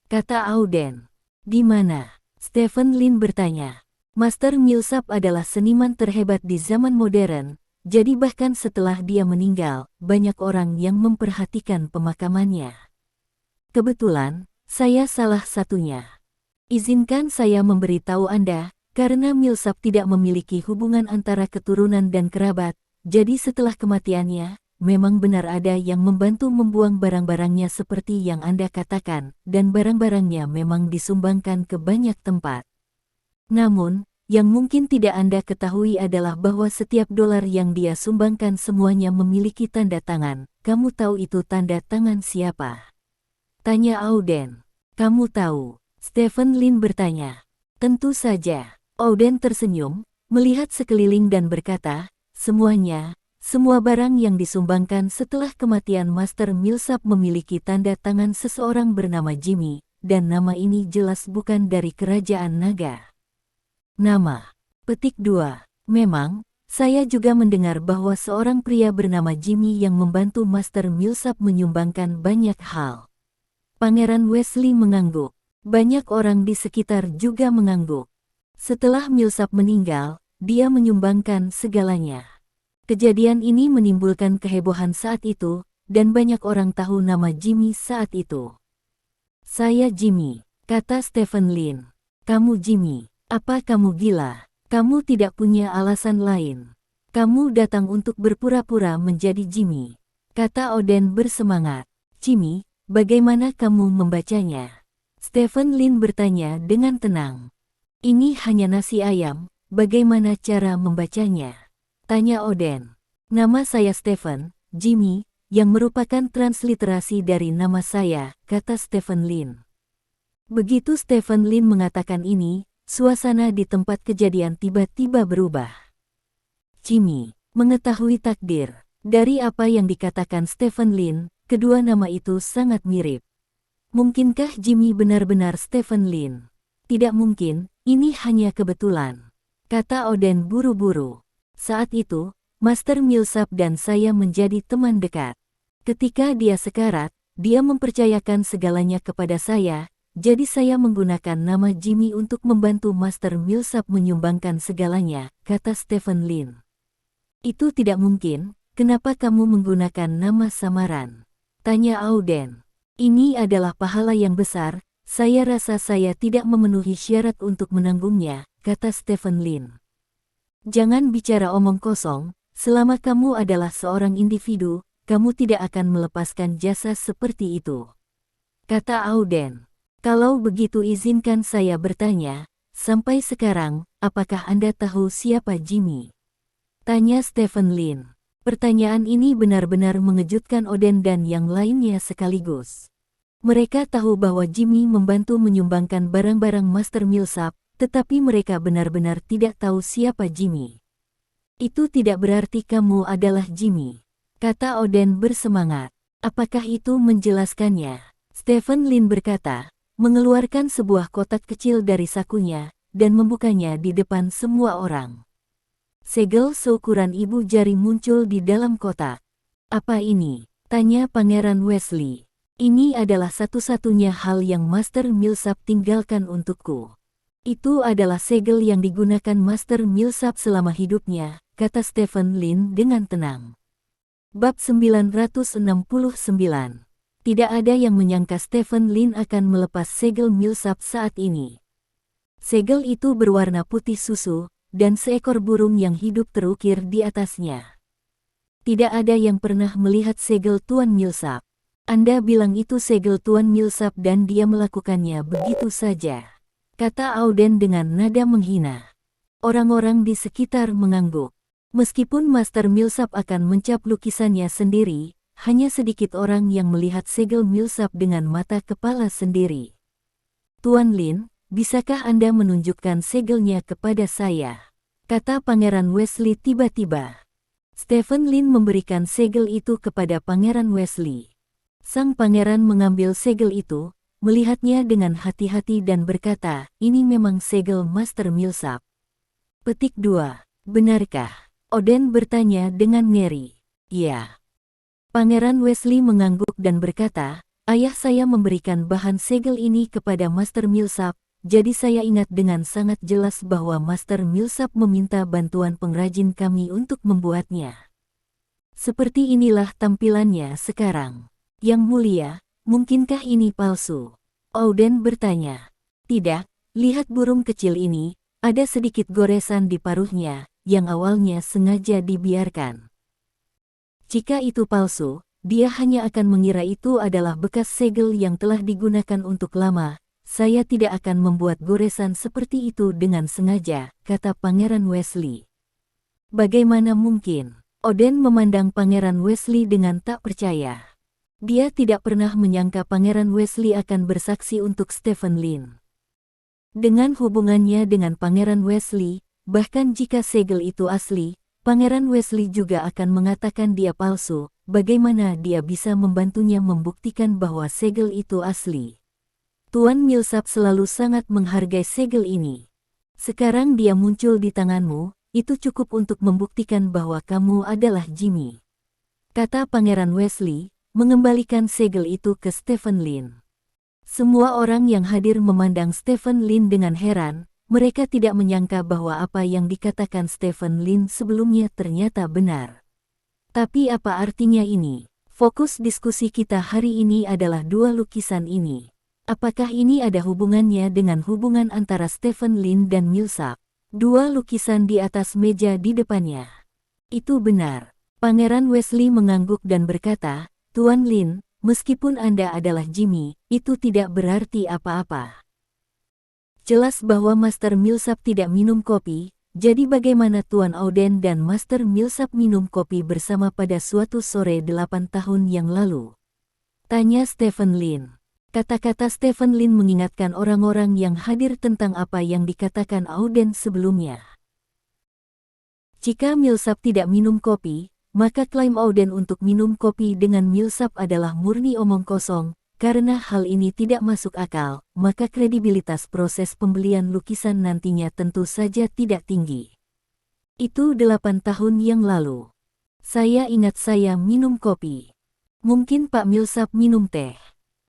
kata Auden. Di mana? Stephen Lin bertanya. Master Millsap adalah seniman terhebat di zaman modern, jadi bahkan setelah dia meninggal, banyak orang yang memperhatikan pemakamannya. Kebetulan, saya salah satunya. Izinkan saya memberitahu Anda, karena Millsap tidak memiliki hubungan antara keturunan dan kerabat, jadi setelah kematiannya, memang benar ada yang membantu membuang barang-barangnya seperti yang Anda katakan, dan barang-barangnya memang disumbangkan ke banyak tempat. Namun, yang mungkin tidak Anda ketahui adalah bahwa setiap dolar yang dia sumbangkan semuanya memiliki tanda tangan. Kamu tahu itu tanda tangan siapa? Tanya Auden. Kamu tahu? Stephen Lin bertanya. Tentu saja. Auden tersenyum, melihat sekeliling dan berkata, semuanya Semua barang yang disumbangkan setelah kematian Master Millsap memiliki tanda tangan seseorang bernama Jimmy, dan nama ini jelas bukan dari kerajaan naga. Nama. Petik 2. Memang, saya juga mendengar bahwa seorang pria bernama Jimmy yang membantu Master Millsap menyumbangkan banyak hal. Pangeran Wesley mengangguk. Banyak orang di sekitar juga mengangguk. Setelah Millsap meninggal, dia menyumbangkan segalanya. Kejadian ini menimbulkan kehebohan saat itu, dan banyak orang tahu nama Jimmy saat itu. Saya Jimmy, kata Stephen Lin. Kamu Jimmy, apa kamu gila? Kamu tidak punya alasan lain. Kamu datang untuk berpura-pura menjadi Jimmy, kata Oden bersemangat. Jimmy, bagaimana kamu membacanya? Stephen Lin bertanya dengan tenang. Ini hanya nasi ayam, bagaimana cara membacanya? Tanya Oden. Nama saya Stephen, Jimmy, yang merupakan transliterasi dari nama saya, kata Stephen Lin. Begitu Stephen Lin mengatakan ini, suasana di tempat kejadian tiba-tiba berubah. Jimmy, mengetahui takdir. Dari apa yang dikatakan Stephen Lin, kedua nama itu sangat mirip. Mungkinkah Jimmy benar-benar Stephen Lin? Tidak mungkin, ini hanya kebetulan, kata Oden buru-buru. Saat itu, Master Millsap dan saya menjadi teman dekat. Ketika dia sekarat, dia mempercayakan segalanya kepada saya, jadi saya menggunakan nama Jimmy untuk membantu Master Millsap menyumbangkan segalanya, kata Stephen Lin. Itu tidak mungkin, kenapa kamu menggunakan nama samaran? Tanya Oden. Ini adalah pahala yang besar, saya rasa saya tidak memenuhi syarat untuk menanggungnya, kata Stephen Lin. Jangan bicara omong kosong, selama kamu adalah seorang individu, kamu tidak akan melepaskan jasa seperti itu, kata Oden. Kalau begitu izinkan saya bertanya, sampai sekarang, apakah Anda tahu siapa Jimmy? Tanya Stephen Lin. Pertanyaan ini benar-benar mengejutkan Oden dan yang lainnya sekaligus. Mereka tahu bahwa Jimmy membantu menyumbangkan barang-barang Master Millsap, tetapi mereka benar-benar tidak tahu siapa Jimmy. Itu tidak berarti kamu adalah Jimmy, kata Oden bersemangat. Apakah itu menjelaskannya? Stephen Lin berkata, mengeluarkan sebuah kotak kecil dari sakunya, dan membukanya di depan semua orang. Segel seukuran ibu jari muncul di dalam kotak. Apa ini? Tanya Pangeran Wesley. Ini adalah satu-satunya hal yang Master Millsap tinggalkan untukku. Itu adalah segel yang digunakan Master Millsap selama hidupnya, kata Stephen Lin dengan tenang. Bab 969. Tidak ada yang menyangka Stephen Lin akan melepas segel Millsap saat ini. Segel itu berwarna putih susu, dan seekor burung yang hidup terukir di atasnya. Tidak ada yang pernah melihat segel Tuan Millsap. Anda bilang itu segel Tuan Millsap dan dia melakukannya begitu saja, kata Oden dengan nada menghina. Orang-orang di sekitar mengangguk. Meskipun Master Millsap akan mencap lukisannya sendiri, hanya sedikit orang yang melihat segel Millsap dengan mata kepala sendiri. Tuan Lin, bisakah Anda menunjukkan segelnya kepada saya? Kata Pangeran Wesley tiba-tiba. Stephen Lin memberikan segel itu kepada Pangeran Wesley. Sang pangeran mengambil segel itu, melihatnya dengan hati-hati dan berkata, ini memang segel Master Millsap. Petik 2. Benarkah? Oden bertanya dengan ngeri. Ya. Pangeran Wesley mengangguk dan berkata, ayah saya memberikan bahan segel ini kepada Master Millsap, jadi saya ingat dengan sangat jelas bahwa Master Millsap meminta bantuan pengrajin kami untuk membuatnya. Seperti inilah tampilannya sekarang. Yang mulia, mungkinkah ini palsu? Oden bertanya. Tidak, lihat burung kecil ini, ada sedikit goresan di paruhnya, yang awalnya sengaja dibiarkan. Jika itu palsu, dia hanya akan mengira itu adalah bekas segel yang telah digunakan untuk lama. Saya tidak akan membuat goresan seperti itu dengan sengaja, kata Pangeran Wesley. Bagaimana mungkin? Oden memandang Pangeran Wesley dengan tak percaya. Dia tidak pernah menyangka Pangeran Wesley akan bersaksi untuk Stephen Lin. Dengan hubungannya dengan Pangeran Wesley, bahkan jika segel itu asli, Pangeran Wesley juga akan mengatakan dia palsu. Bagaimana dia bisa membantunya membuktikan bahwa segel itu asli? Tuan Millsap selalu sangat menghargai segel ini. Sekarang dia muncul di tanganmu, itu cukup untuk membuktikan bahwa kamu adalah Jimmy. Kata Pangeran Wesley, mengembalikan segel itu ke Stephen Lin. Semua orang yang hadir memandang Stephen Lin dengan heran. Mereka tidak menyangka bahwa apa yang dikatakan Stephen Lin sebelumnya ternyata benar. Tapi apa artinya ini? Fokus diskusi kita hari ini adalah dua lukisan ini. Apakah ini ada hubungannya dengan hubungan antara Stephen Lin dan Millsap? Dua lukisan di atas meja di depannya. Itu benar. Pangeran Wesley mengangguk dan berkata, Tuan Lin, meskipun Anda adalah Jimmy, itu tidak berarti apa-apa. Jelas bahwa Master Millsap tidak minum kopi. Jadi bagaimana Tuan Auden dan Master Millsap minum kopi bersama pada suatu sore 8 tahun yang lalu? Tanya Stephen Lin. Kata-kata Stephen Lin mengingatkan orang-orang yang hadir tentang apa yang dikatakan Auden sebelumnya. Jika Millsap tidak minum kopi, maka klaim Auden untuk minum kopi dengan Millsap adalah murni omong kosong. Karena hal ini tidak masuk akal, maka kredibilitas proses pembelian lukisan nantinya tentu saja tidak tinggi. Itu 8 tahun yang lalu. Saya ingat saya minum kopi. Mungkin Pak Millsap minum teh.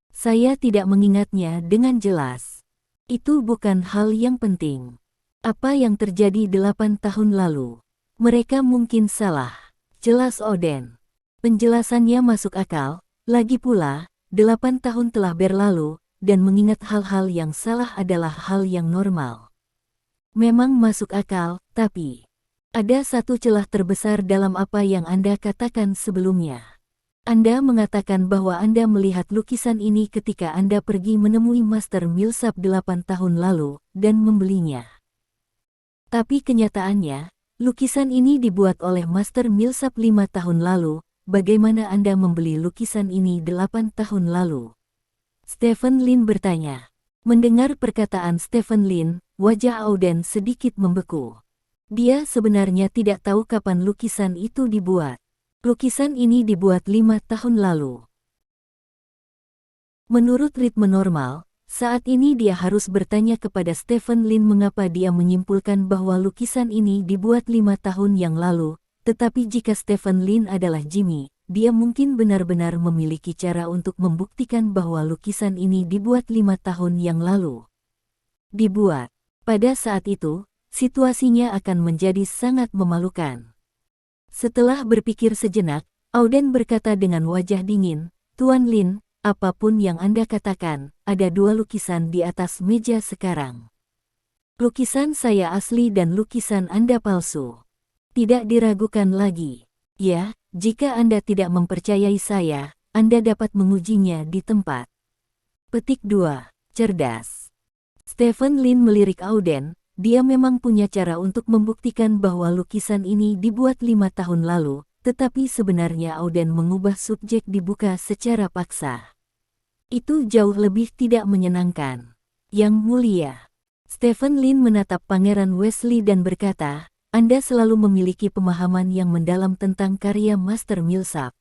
Saya tidak mengingatnya dengan jelas. Itu bukan hal yang penting. Apa yang terjadi 8 tahun lalu? Mereka mungkin salah. Jelas Auden. Penjelasannya masuk akal, lagi pula, 8 tahun telah berlalu, dan mengingat hal-hal yang salah adalah hal yang normal. Memang masuk akal, tapi ada satu celah terbesar dalam apa yang Anda katakan sebelumnya. Anda mengatakan bahwa Anda melihat lukisan ini ketika Anda pergi menemui Master Millsap 8 tahun lalu, dan membelinya. Tapi kenyataannya, lukisan ini dibuat oleh Master Millsap 5 tahun lalu. Bagaimana Anda membeli lukisan ini 8 tahun lalu? Stephen Lin bertanya. Mendengar perkataan Stephen Lin, wajah Auden sedikit membeku. Dia sebenarnya tidak tahu kapan lukisan itu dibuat. Lukisan ini dibuat 5 tahun lalu. Menurut ritme normal, saat ini dia harus bertanya kepada Stephen Lin mengapa dia menyimpulkan bahwa lukisan ini dibuat 5 tahun yang lalu. Tetapi jika Stephen Lin adalah Jimmy, dia mungkin benar-benar memiliki cara untuk membuktikan bahwa lukisan ini dibuat 5 tahun yang lalu. Dibuat. Pada saat itu, situasinya akan menjadi sangat memalukan. Setelah berpikir sejenak, Auden berkata dengan wajah dingin, Tuan Lin, apapun yang Anda katakan, ada dua lukisan di atas meja sekarang. Lukisan saya asli dan lukisan Anda palsu. Tidak diragukan lagi. Ya, jika Anda tidak mempercayai saya, Anda dapat mengujinya di tempat. Petik 2. Cerdas. Stephen Lin melirik Auden, dia memang punya cara untuk membuktikan bahwa lukisan ini dibuat 5 tahun lalu, tetapi sebenarnya Auden mengubah subjek dibuka secara paksa. Itu jauh lebih tidak menyenangkan. Yang mulia. Stephen Lin menatap Pangeran Wesley dan berkata, Anda selalu memiliki pemahaman yang mendalam tentang karya Master Millsap.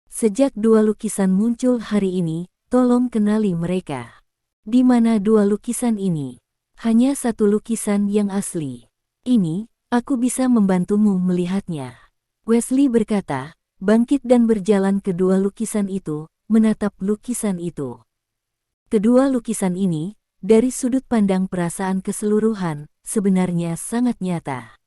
Sejak dua lukisan muncul hari ini, tolong kenali mereka. Di mana dua lukisan ini? Hanya satu lukisan yang asli. Ini, aku bisa membantumu melihatnya. Wesley berkata, bangkit dan berjalan ke dua lukisan itu, menatap lukisan itu. Kedua lukisan ini, dari sudut pandang perasaan keseluruhan, sebenarnya sangat nyata.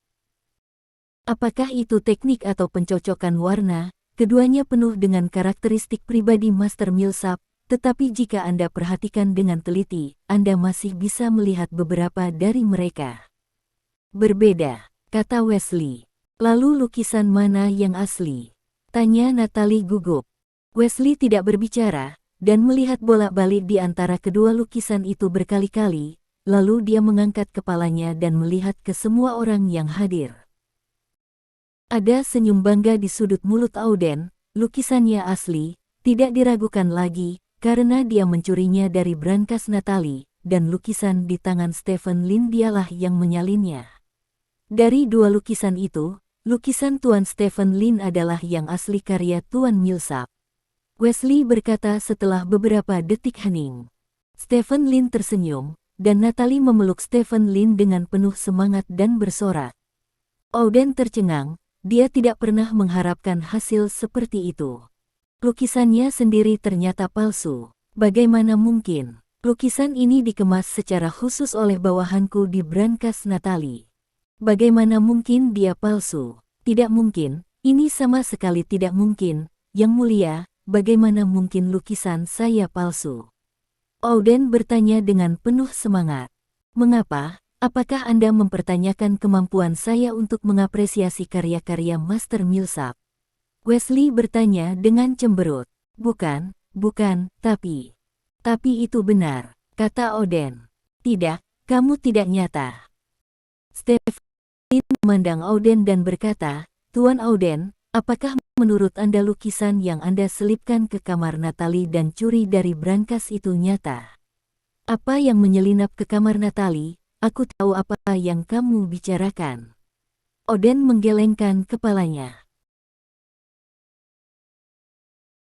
Apakah itu teknik atau pencocokan warna? Keduanya penuh dengan karakteristik pribadi Master Millsap, tetapi jika Anda perhatikan dengan teliti, Anda masih bisa melihat beberapa dari mereka. Berbeda, kata Wesley. Lalu lukisan mana yang asli? Tanya Natalie gugup. Wesley tidak berbicara, dan melihat bolak-balik di antara kedua lukisan itu berkali-kali, lalu dia mengangkat kepalanya dan melihat ke semua orang yang hadir. Ada senyum bangga di sudut mulut Auden, lukisannya asli, tidak diragukan lagi, karena dia mencurinya dari brankas Natalie, dan lukisan di tangan Stephen Lin dialah yang menyalinnya. Dari dua lukisan itu, lukisan Tuan Stephen Lin adalah yang asli karya Tuan Millsap. Wesley berkata setelah beberapa detik hening. Stephen Lin tersenyum, dan Natalie memeluk Stephen Lin dengan penuh semangat dan bersorak. Auden tercengang, dia tidak pernah mengharapkan hasil seperti itu. Lukisannya sendiri ternyata palsu. Bagaimana mungkin? Lukisan ini dikemas secara khusus oleh bawahanku di brankas Natalie. Bagaimana mungkin dia palsu? Tidak mungkin, ini sama sekali tidak mungkin, Yang Mulia, bagaimana mungkin lukisan saya palsu? Auden bertanya dengan penuh semangat. Mengapa? Apakah Anda mempertanyakan kemampuan saya untuk mengapresiasi karya-karya Master Millsap? Wesley bertanya dengan cemberut. Bukan, tapi itu benar, kata Auden. Tidak, kamu tidak nyata. Stephen memandang Auden dan berkata, Tuan Auden, apakah menurut Anda lukisan yang Anda selipkan ke kamar Natalie dan curi dari brankas itu nyata? Apa yang menyelinap ke kamar Natalie? Aku tahu apa yang kamu bicarakan. Auden menggelengkan kepalanya.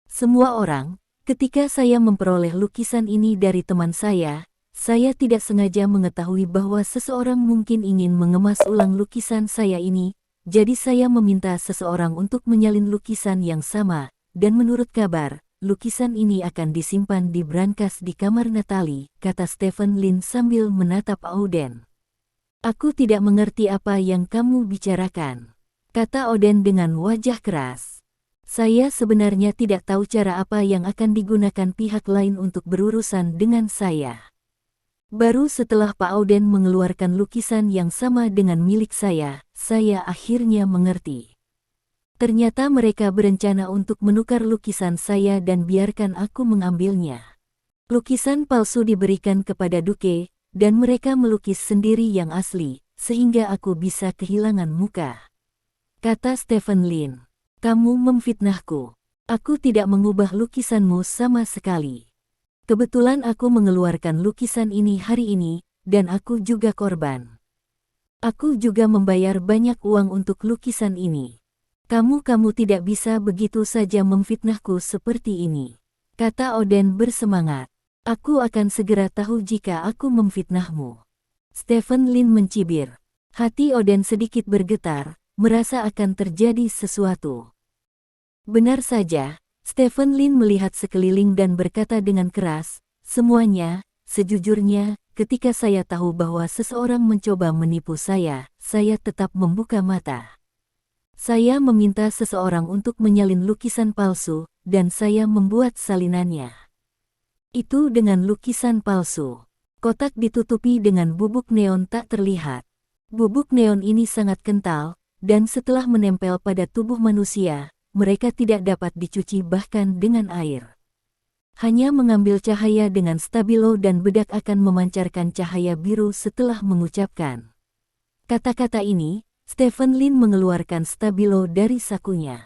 Semua orang, ketika saya memperoleh lukisan ini dari teman saya tidak sengaja mengetahui bahwa seseorang mungkin ingin mengemas ulang lukisan saya ini, jadi saya meminta seseorang untuk menyalin lukisan yang sama, dan menurut kabar, lukisan ini akan disimpan di brankas di kamar Natalie, kata Stephen Lin sambil menatap Auden. Aku tidak mengerti apa yang kamu bicarakan, kata Auden dengan wajah keras. Saya sebenarnya tidak tahu cara apa yang akan digunakan pihak lain untuk berurusan dengan saya. Baru setelah Pak Auden mengeluarkan lukisan yang sama dengan milik saya akhirnya mengerti. Ternyata mereka berencana untuk menukar lukisan saya dan biarkan aku mengambilnya. Lukisan palsu diberikan kepada Duke, dan mereka melukis sendiri yang asli, sehingga aku bisa kehilangan muka. Kata Stephen Lin. Kamu memfitnahku. Aku tidak mengubah lukisanmu sama sekali. Kebetulan aku mengeluarkan lukisan ini hari ini, dan aku juga korban. Aku juga membayar banyak uang untuk lukisan ini. Kamu tidak bisa begitu saja memfitnahku seperti ini, kata Auden bersemangat. Aku akan segera tahu jika aku memfitnahmu. Stephen Lin mencibir. Hati Auden sedikit bergetar, merasa akan terjadi sesuatu. Benar saja, Stephen Lin melihat sekeliling dan berkata dengan keras, semuanya, sejujurnya, ketika saya tahu bahwa seseorang mencoba menipu saya tetap membuka mata. Saya meminta seseorang untuk menyalin lukisan palsu, dan saya membuat salinannya. Itu dengan lukisan palsu. Kotak ditutupi dengan bubuk neon tak terlihat. Bubuk neon ini sangat kental, dan setelah menempel pada tubuh manusia, mereka tidak dapat dicuci bahkan dengan air. Hanya mengambil cahaya dengan stabilo dan bedak akan memancarkan cahaya biru setelah mengucapkan kata-kata ini, Stephen Lin mengeluarkan stabilo dari sakunya.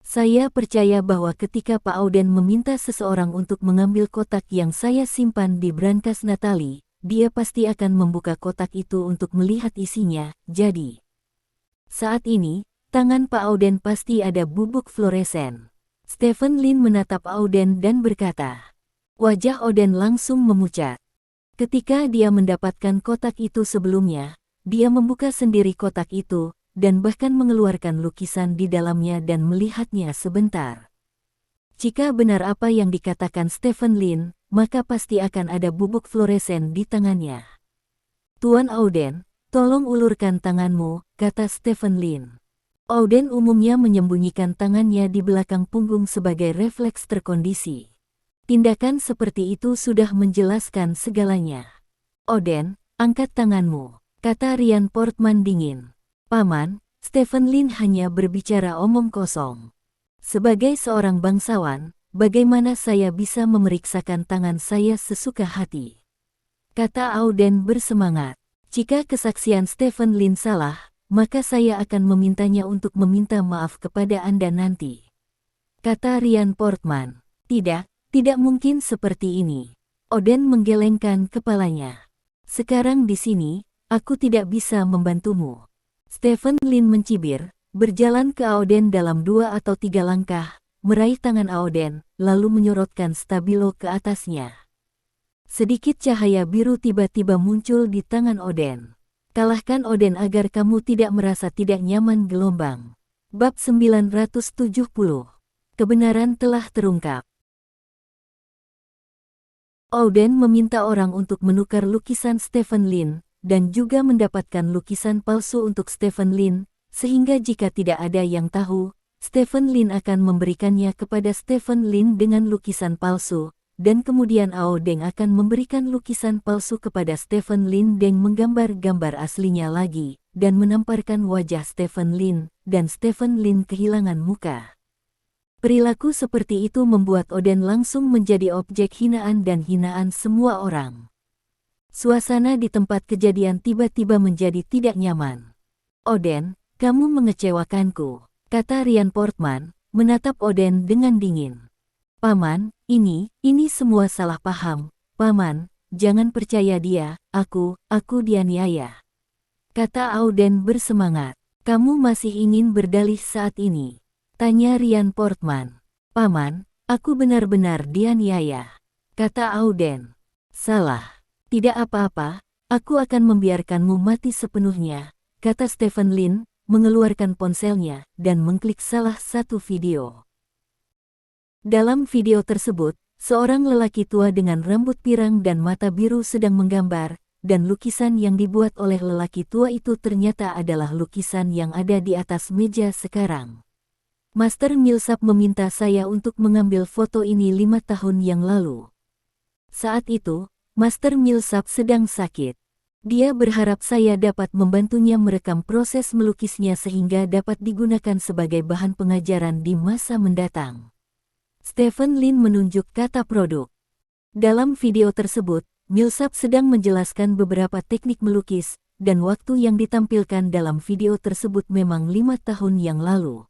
Saya percaya bahwa ketika Pak Auden meminta seseorang untuk mengambil kotak yang saya simpan di brankas Natalie, dia pasti akan membuka kotak itu untuk melihat isinya, jadi saat ini, tangan Pak Auden pasti ada bubuk fluoresen. Stephen Lin menatap Auden dan berkata. Wajah Auden langsung memucat. Ketika dia mendapatkan kotak itu sebelumnya, dia membuka sendiri kotak itu, dan bahkan mengeluarkan lukisan di dalamnya dan melihatnya sebentar. Jika benar apa yang dikatakan Stephen Lin, maka pasti akan ada bubuk fluoresen di tangannya. Tuan Auden, tolong ulurkan tanganmu, kata Stephen Lin. Auden umumnya menyembunyikan tangannya di belakang punggung sebagai refleks terkondisi. Tindakan seperti itu sudah menjelaskan segalanya. Auden, angkat tanganmu, kata Ryan Portman dingin. Paman, Stephen Lin hanya berbicara omong kosong. Sebagai seorang bangsawan, bagaimana saya bisa memeriksakan tangan saya sesuka hati? Kata Auden bersemangat. Jika kesaksian Stephen Lin salah, maka saya akan memintanya untuk meminta maaf kepada Anda nanti. Kata Ryan Portman. Tidak mungkin seperti ini. Auden menggelengkan kepalanya. Sekarang di sini, aku tidak bisa membantumu. Stephen Lin mencibir, berjalan ke Aoden dalam 2 atau 3 langkah, meraih tangan Aoden, lalu menyorotkan stabilo ke atasnya. Sedikit cahaya biru tiba-tiba muncul di tangan Oden. Kalahkan Oden agar kamu tidak merasa tidak nyaman gelombang. Bab 970. Kebenaran telah terungkap. Oden meminta orang untuk menukar lukisan Stephen Lin, dan juga mendapatkan lukisan palsu untuk Stephen Lin, sehingga jika tidak ada yang tahu, Stephen Lin akan memberikannya kepada Stephen Lin dengan lukisan palsu, dan kemudian Aodeng akan memberikan lukisan palsu kepada Stephen Lin dan menggambar gambar aslinya lagi, dan menamparkan wajah Stephen Lin, dan Stephen Lin kehilangan muka. Perilaku seperti itu membuat Oden langsung menjadi objek hinaan dan hinaan semua orang. Suasana di tempat kejadian tiba-tiba menjadi tidak nyaman. Oden, kamu mengecewakanku, kata Ryan Portman, menatap Oden dengan dingin. Paman, ini semua salah paham. Paman, jangan percaya dia, aku dianiaya. Kata Aoden bersemangat. Kamu masih ingin berdalih saat ini? Tanya Ryan Portman. Paman, aku benar-benar dianiaya. Kata Aoden. Salah. Tidak apa-apa, aku akan membiarkanmu mati sepenuhnya, kata Stephen Lin, mengeluarkan ponselnya, dan mengklik salah satu video. Dalam video tersebut, seorang lelaki tua dengan rambut pirang dan mata biru sedang menggambar, dan lukisan yang dibuat oleh lelaki tua itu ternyata adalah lukisan yang ada di atas meja sekarang. Master Millsap meminta saya untuk mengambil foto ini 5 tahun yang lalu. Saat itu, Master Millsap sedang sakit. Dia berharap saya dapat membantunya merekam proses melukisnya sehingga dapat digunakan sebagai bahan pengajaran di masa mendatang. Stephen Lin menunjuk kata produk. Dalam video tersebut, Millsap sedang menjelaskan beberapa teknik melukis, dan waktu yang ditampilkan dalam video tersebut memang 5 tahun yang lalu.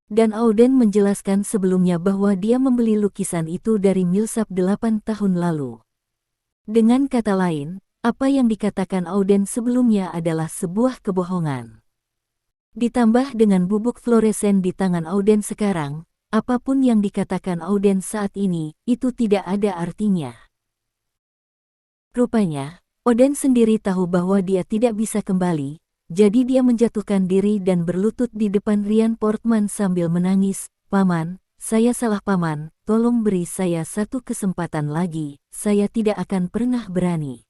Dan Aoden menjelaskan sebelumnya bahwa dia membeli lukisan itu dari Millsap 8 tahun lalu. Dengan kata lain, apa yang dikatakan Aoden sebelumnya adalah sebuah kebohongan. Ditambah dengan bubuk fluoresen di tangan Aoden sekarang, apapun yang dikatakan Aoden saat ini, itu tidak ada artinya. Rupanya, Oden sendiri tahu bahwa dia tidak bisa kembali, jadi dia menjatuhkan diri dan berlutut di depan Ryan Portman sambil menangis, Paman, saya salah paman, tolong beri saya satu kesempatan lagi, saya tidak akan pernah berani.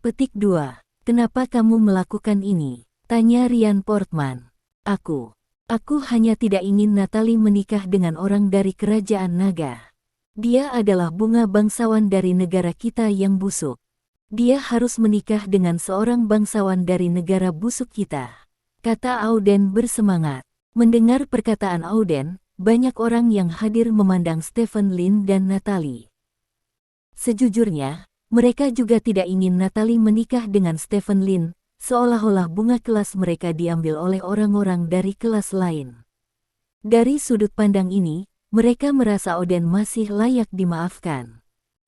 Petik 2. Kenapa kamu melakukan ini? Tanya Ryan Portman. Aku hanya tidak ingin Natalie menikah dengan orang dari kerajaan naga. Dia adalah bunga bangsawan dari negara kita yang busuk. Dia harus menikah dengan seorang bangsawan dari negara busuk kita. Kata Aoden bersemangat. Mendengar perkataan Aoden, banyak orang yang hadir memandang Stephen Lin dan Natalie. Sejujurnya, mereka juga tidak ingin Natalie menikah dengan Stephen Lin, seolah-olah bunga kelas mereka diambil oleh orang-orang dari kelas lain. Dari sudut pandang ini, mereka merasa Oden masih layak dimaafkan.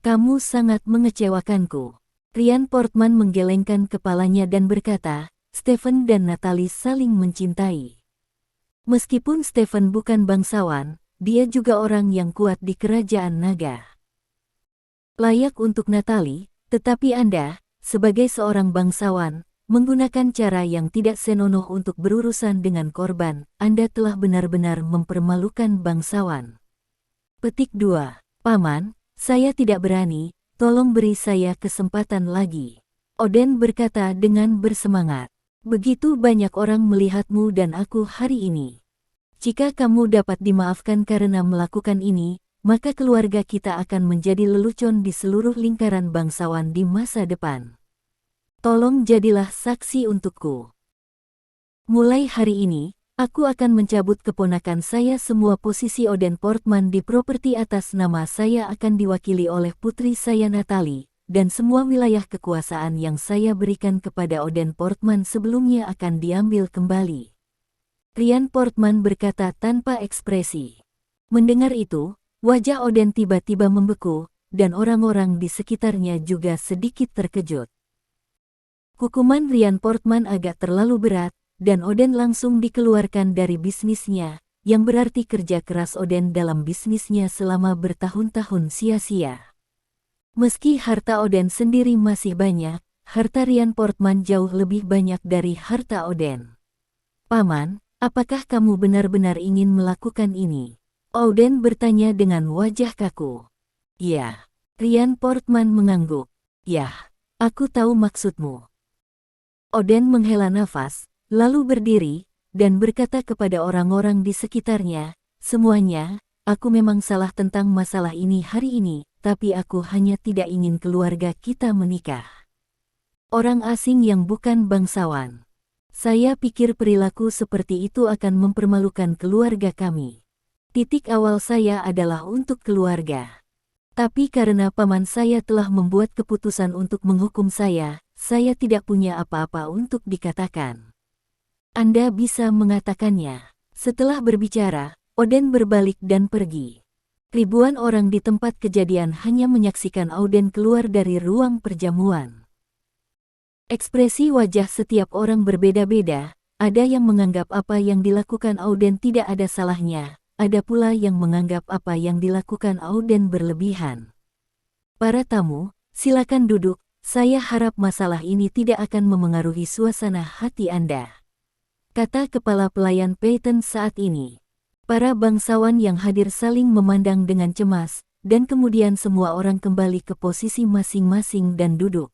Kamu sangat mengecewakanku. Ryan Portman menggelengkan kepalanya dan berkata, Stephen dan Natalie saling mencintai. Meskipun Stephen bukan bangsawan, dia juga orang yang kuat di kerajaan naga. Layak untuk Natalie, tetapi Anda, sebagai seorang bangsawan, menggunakan cara yang tidak senonoh untuk berurusan dengan korban, Anda telah benar-benar mempermalukan bangsawan. Petik 2. Paman, saya tidak berani, tolong beri saya kesempatan lagi. Oden berkata dengan bersemangat. Begitu banyak orang melihatmu dan aku hari ini. Jika kamu dapat dimaafkan karena melakukan ini, maka keluarga kita akan menjadi lelucon di seluruh lingkaran bangsawan di masa depan. Tolong jadilah saksi untukku. Mulai hari ini, aku akan mencabut keponakan saya semua posisi Oden Portman di properti atas nama saya akan diwakili oleh putri saya Natalie. Dan semua wilayah kekuasaan yang saya berikan kepada Oden Portman sebelumnya akan diambil kembali. Ryan Portman berkata tanpa ekspresi. Mendengar itu, wajah Oden tiba-tiba membeku, dan orang-orang di sekitarnya juga sedikit terkejut. Hukuman Ryan Portman agak terlalu berat, dan Oden langsung dikeluarkan dari bisnisnya, yang berarti kerja keras Oden dalam bisnisnya selama bertahun-tahun sia-sia. Meski harta Oden sendiri masih banyak, harta Ryan Portman jauh lebih banyak dari harta Oden. Paman, apakah kamu benar-benar ingin melakukan ini? Oden bertanya dengan wajah kaku. Ya, Ryan Portman mengangguk. Yah, aku tahu maksudmu. Oden menghela nafas, lalu berdiri, dan berkata kepada orang-orang di sekitarnya, semuanya, aku memang salah tentang masalah ini hari ini, tapi aku hanya tidak ingin keluarga kita menikah. Orang asing yang bukan bangsawan. Saya pikir perilaku seperti itu akan mempermalukan keluarga kami. Titik awal saya adalah untuk keluarga. Tapi karena paman saya telah membuat keputusan untuk menghukum saya tidak punya apa-apa untuk dikatakan. Anda bisa mengatakannya. Setelah berbicara, Oden berbalik dan pergi. Ribuan orang di tempat kejadian hanya menyaksikan Oden keluar dari ruang perjamuan. Ekspresi wajah setiap orang berbeda-beda, ada yang menganggap apa yang dilakukan Oden tidak ada salahnya, ada pula yang menganggap apa yang dilakukan Oden berlebihan. Para tamu, silakan duduk, saya harap masalah ini tidak akan memengaruhi suasana hati Anda. Kata kepala pelayan Peyton saat ini. Para bangsawan yang hadir saling memandang dengan cemas, dan kemudian semua orang kembali ke posisi masing-masing dan duduk.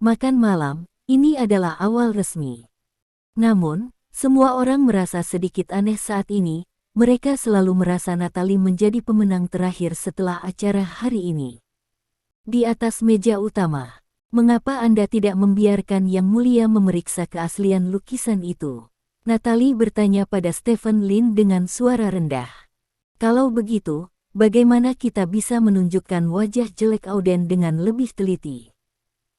Makan malam, ini adalah awal resmi. Namun, semua orang merasa sedikit aneh saat ini, mereka selalu merasa Natalie menjadi pemenang terakhir setelah acara hari ini. Di atas meja utama, mengapa Anda tidak membiarkan Yang Mulia memeriksa keaslian lukisan itu? Natalie bertanya pada Stephen Lin dengan suara rendah. Kalau begitu, bagaimana kita bisa menunjukkan wajah jelek Oden dengan lebih teliti?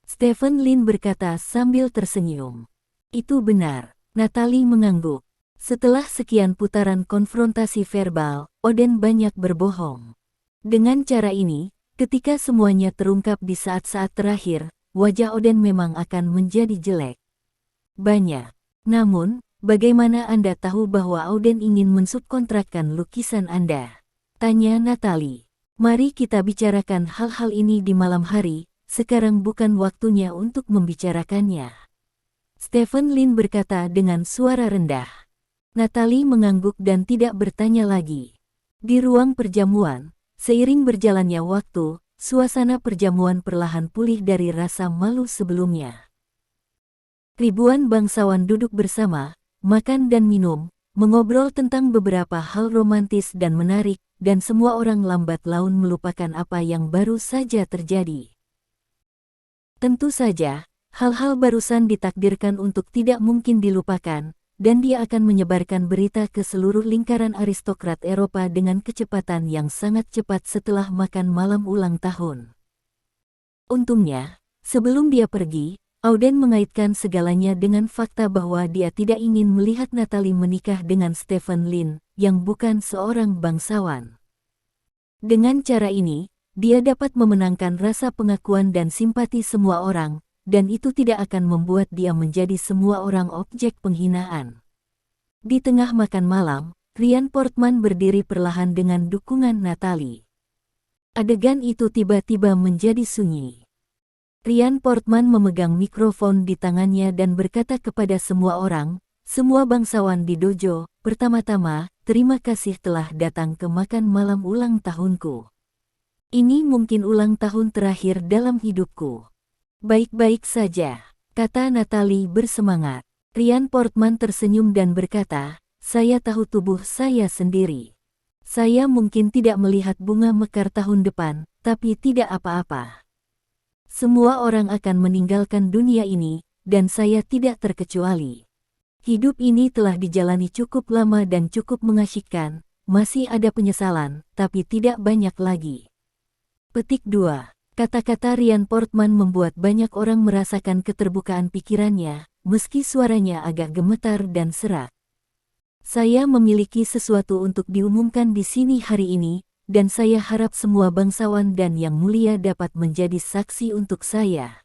Stephen Lin berkata sambil tersenyum. Itu benar, Natalie mengangguk. Setelah sekian putaran konfrontasi verbal, Oden banyak berbohong. Dengan cara ini, ketika semuanya terungkap di saat-saat terakhir, wajah Oden memang akan menjadi jelek. Banyak. Namun, bagaimana Anda tahu bahwa Oden ingin mensubkontrakkan lukisan Anda? Tanya Natalie. Mari kita bicarakan hal-hal ini di malam hari. Sekarang bukan waktunya untuk membicarakannya. Stephen Lin berkata dengan suara rendah. Natalie mengangguk dan tidak bertanya lagi. Di ruang perjamuan, seiring berjalannya waktu, suasana perjamuan perlahan pulih dari rasa malu sebelumnya. Ribuan bangsawan duduk bersama, makan dan minum, mengobrol tentang beberapa hal romantis dan menarik, dan semua orang lambat laun melupakan apa yang baru saja terjadi. Tentu saja, hal-hal barusan ditakdirkan untuk tidak mungkin dilupakan, dan dia akan menyebarkan berita ke seluruh lingkaran aristokrat Eropa dengan kecepatan yang sangat cepat setelah makan malam ulang tahun. Untungnya, sebelum dia pergi, Oden mengaitkan segalanya dengan fakta bahwa dia tidak ingin melihat Natalie menikah dengan Stephen Lin, yang bukan seorang bangsawan. Dengan cara ini, dia dapat memenangkan rasa pengakuan dan simpati semua orang, dan itu tidak akan membuat dia menjadi semua orang objek penghinaan. Di tengah makan malam, Ryan Portman berdiri perlahan dengan dukungan Natalie. Adegan itu tiba-tiba menjadi sunyi. Ryan Portman memegang mikrofon di tangannya dan berkata kepada semua orang, semua bangsawan di dojo, pertama-tama, terima kasih telah datang ke makan malam ulang tahunku. Ini mungkin ulang tahun terakhir dalam hidupku. Baik-baik saja, kata Natalie bersemangat. Ryan Portman tersenyum dan berkata, saya tahu tubuh saya sendiri. Saya mungkin tidak melihat bunga mekar tahun depan, tapi tidak apa-apa. Semua orang akan meninggalkan dunia ini, dan saya tidak terkecuali. Hidup ini telah dijalani cukup lama dan cukup mengasyikkan, masih ada penyesalan, tapi tidak banyak lagi. Petik 2. Kata-kata Ryan Portman membuat banyak orang merasakan keterbukaan pikirannya, meski suaranya agak gemetar dan serak. Saya memiliki sesuatu untuk diumumkan di sini hari ini, dan saya harap semua bangsawan dan Yang Mulia dapat menjadi saksi untuk saya.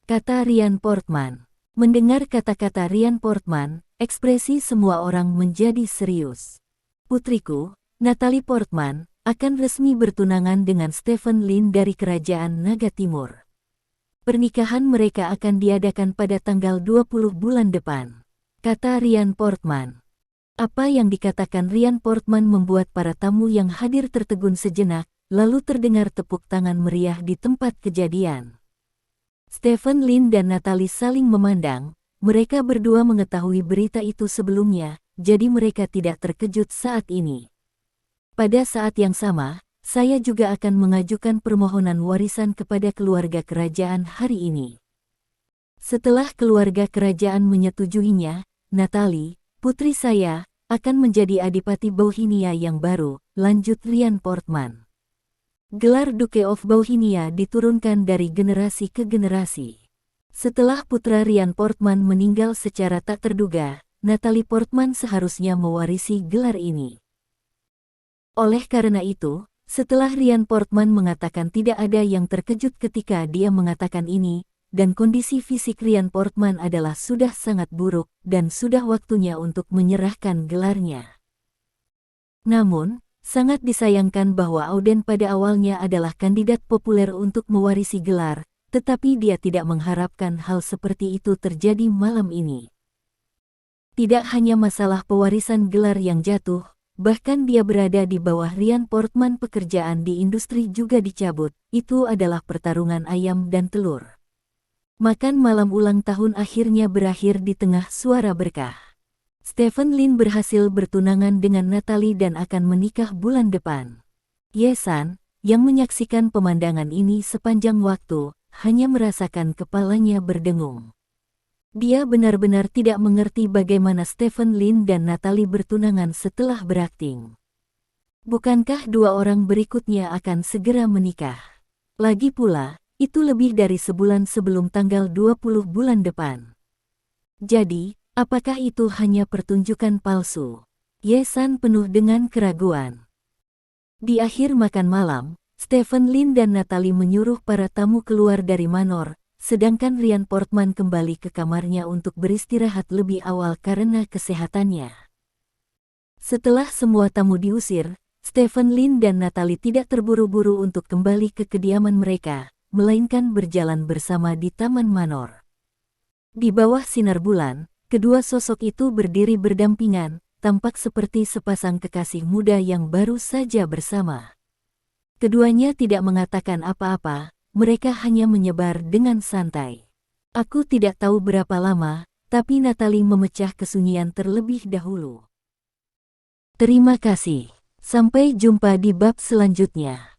Kata Ryan Portman. Mendengar kata-kata Ryan Portman, ekspresi semua orang menjadi serius. Putriku, Natalie Portman, akan resmi bertunangan dengan Stephen Lin dari Kerajaan Naga Timur. Pernikahan mereka akan diadakan pada tanggal 20 bulan depan, kata Ryan Portman. Apa yang dikatakan Ryan Portman membuat para tamu yang hadir tertegun sejenak, lalu terdengar tepuk tangan meriah di tempat kejadian. Stephen Lin dan Natalie saling memandang, mereka berdua mengetahui berita itu sebelumnya, jadi mereka tidak terkejut saat ini. Pada saat yang sama, saya juga akan mengajukan permohonan warisan kepada keluarga kerajaan hari ini. Setelah keluarga kerajaan menyetujuinya, Natalie, putri saya, akan menjadi Adipati Bohemia yang baru, lanjut Ryan Portman. Gelar Duke of Bohemia diturunkan dari generasi ke generasi. Setelah putra Ryan Portman meninggal secara tak terduga, Natalie Portman seharusnya mewarisi gelar ini. Oleh karena itu, setelah Ryan Portman mengatakan tidak ada yang terkejut ketika dia mengatakan ini, dan kondisi fisik Ryan Portman adalah sudah sangat buruk dan sudah waktunya untuk menyerahkan gelarnya. Namun, sangat disayangkan bahwa Auden pada awalnya adalah kandidat populer untuk mewarisi gelar, tetapi dia tidak mengharapkan hal seperti itu terjadi malam ini. Tidak hanya masalah pewarisan gelar yang jatuh, bahkan dia berada di bawah Ryan Portman, pekerjaan di industri juga dicabut. Itu adalah pertarungan ayam dan telur. Makan malam ulang tahun akhirnya berakhir di tengah suara berkah. Stephen Lin berhasil bertunangan dengan Natalie dan akan menikah bulan depan. Ye-san, yang menyaksikan pemandangan ini sepanjang waktu, hanya merasakan kepalanya berdengung. Dia benar-benar tidak mengerti bagaimana Stephen Lin dan Natalie bertunangan setelah berakting. Bukankah dua orang berikutnya akan segera menikah? Lagi pula, itu lebih dari sebulan sebelum tanggal 20 bulan depan. Jadi, apakah itu hanya pertunjukan palsu? Ye-san penuh dengan keraguan. Di akhir makan malam, Stephen Lin dan Natalie menyuruh para tamu keluar dari manor, sedangkan Ryan Portman kembali ke kamarnya untuk beristirahat lebih awal karena kesehatannya. Setelah semua tamu diusir, Stephen Lin dan Natalie tidak terburu-buru untuk kembali ke kediaman mereka, melainkan berjalan bersama di taman manor. Di bawah sinar bulan, kedua sosok itu berdiri berdampingan, tampak seperti sepasang kekasih muda yang baru saja bersama. Keduanya tidak mengatakan apa-apa, mereka hanya menyebar dengan santai. Aku tidak tahu berapa lama, tapi Natalie memecah kesunyian terlebih dahulu. Terima kasih. Sampai jumpa di bab selanjutnya.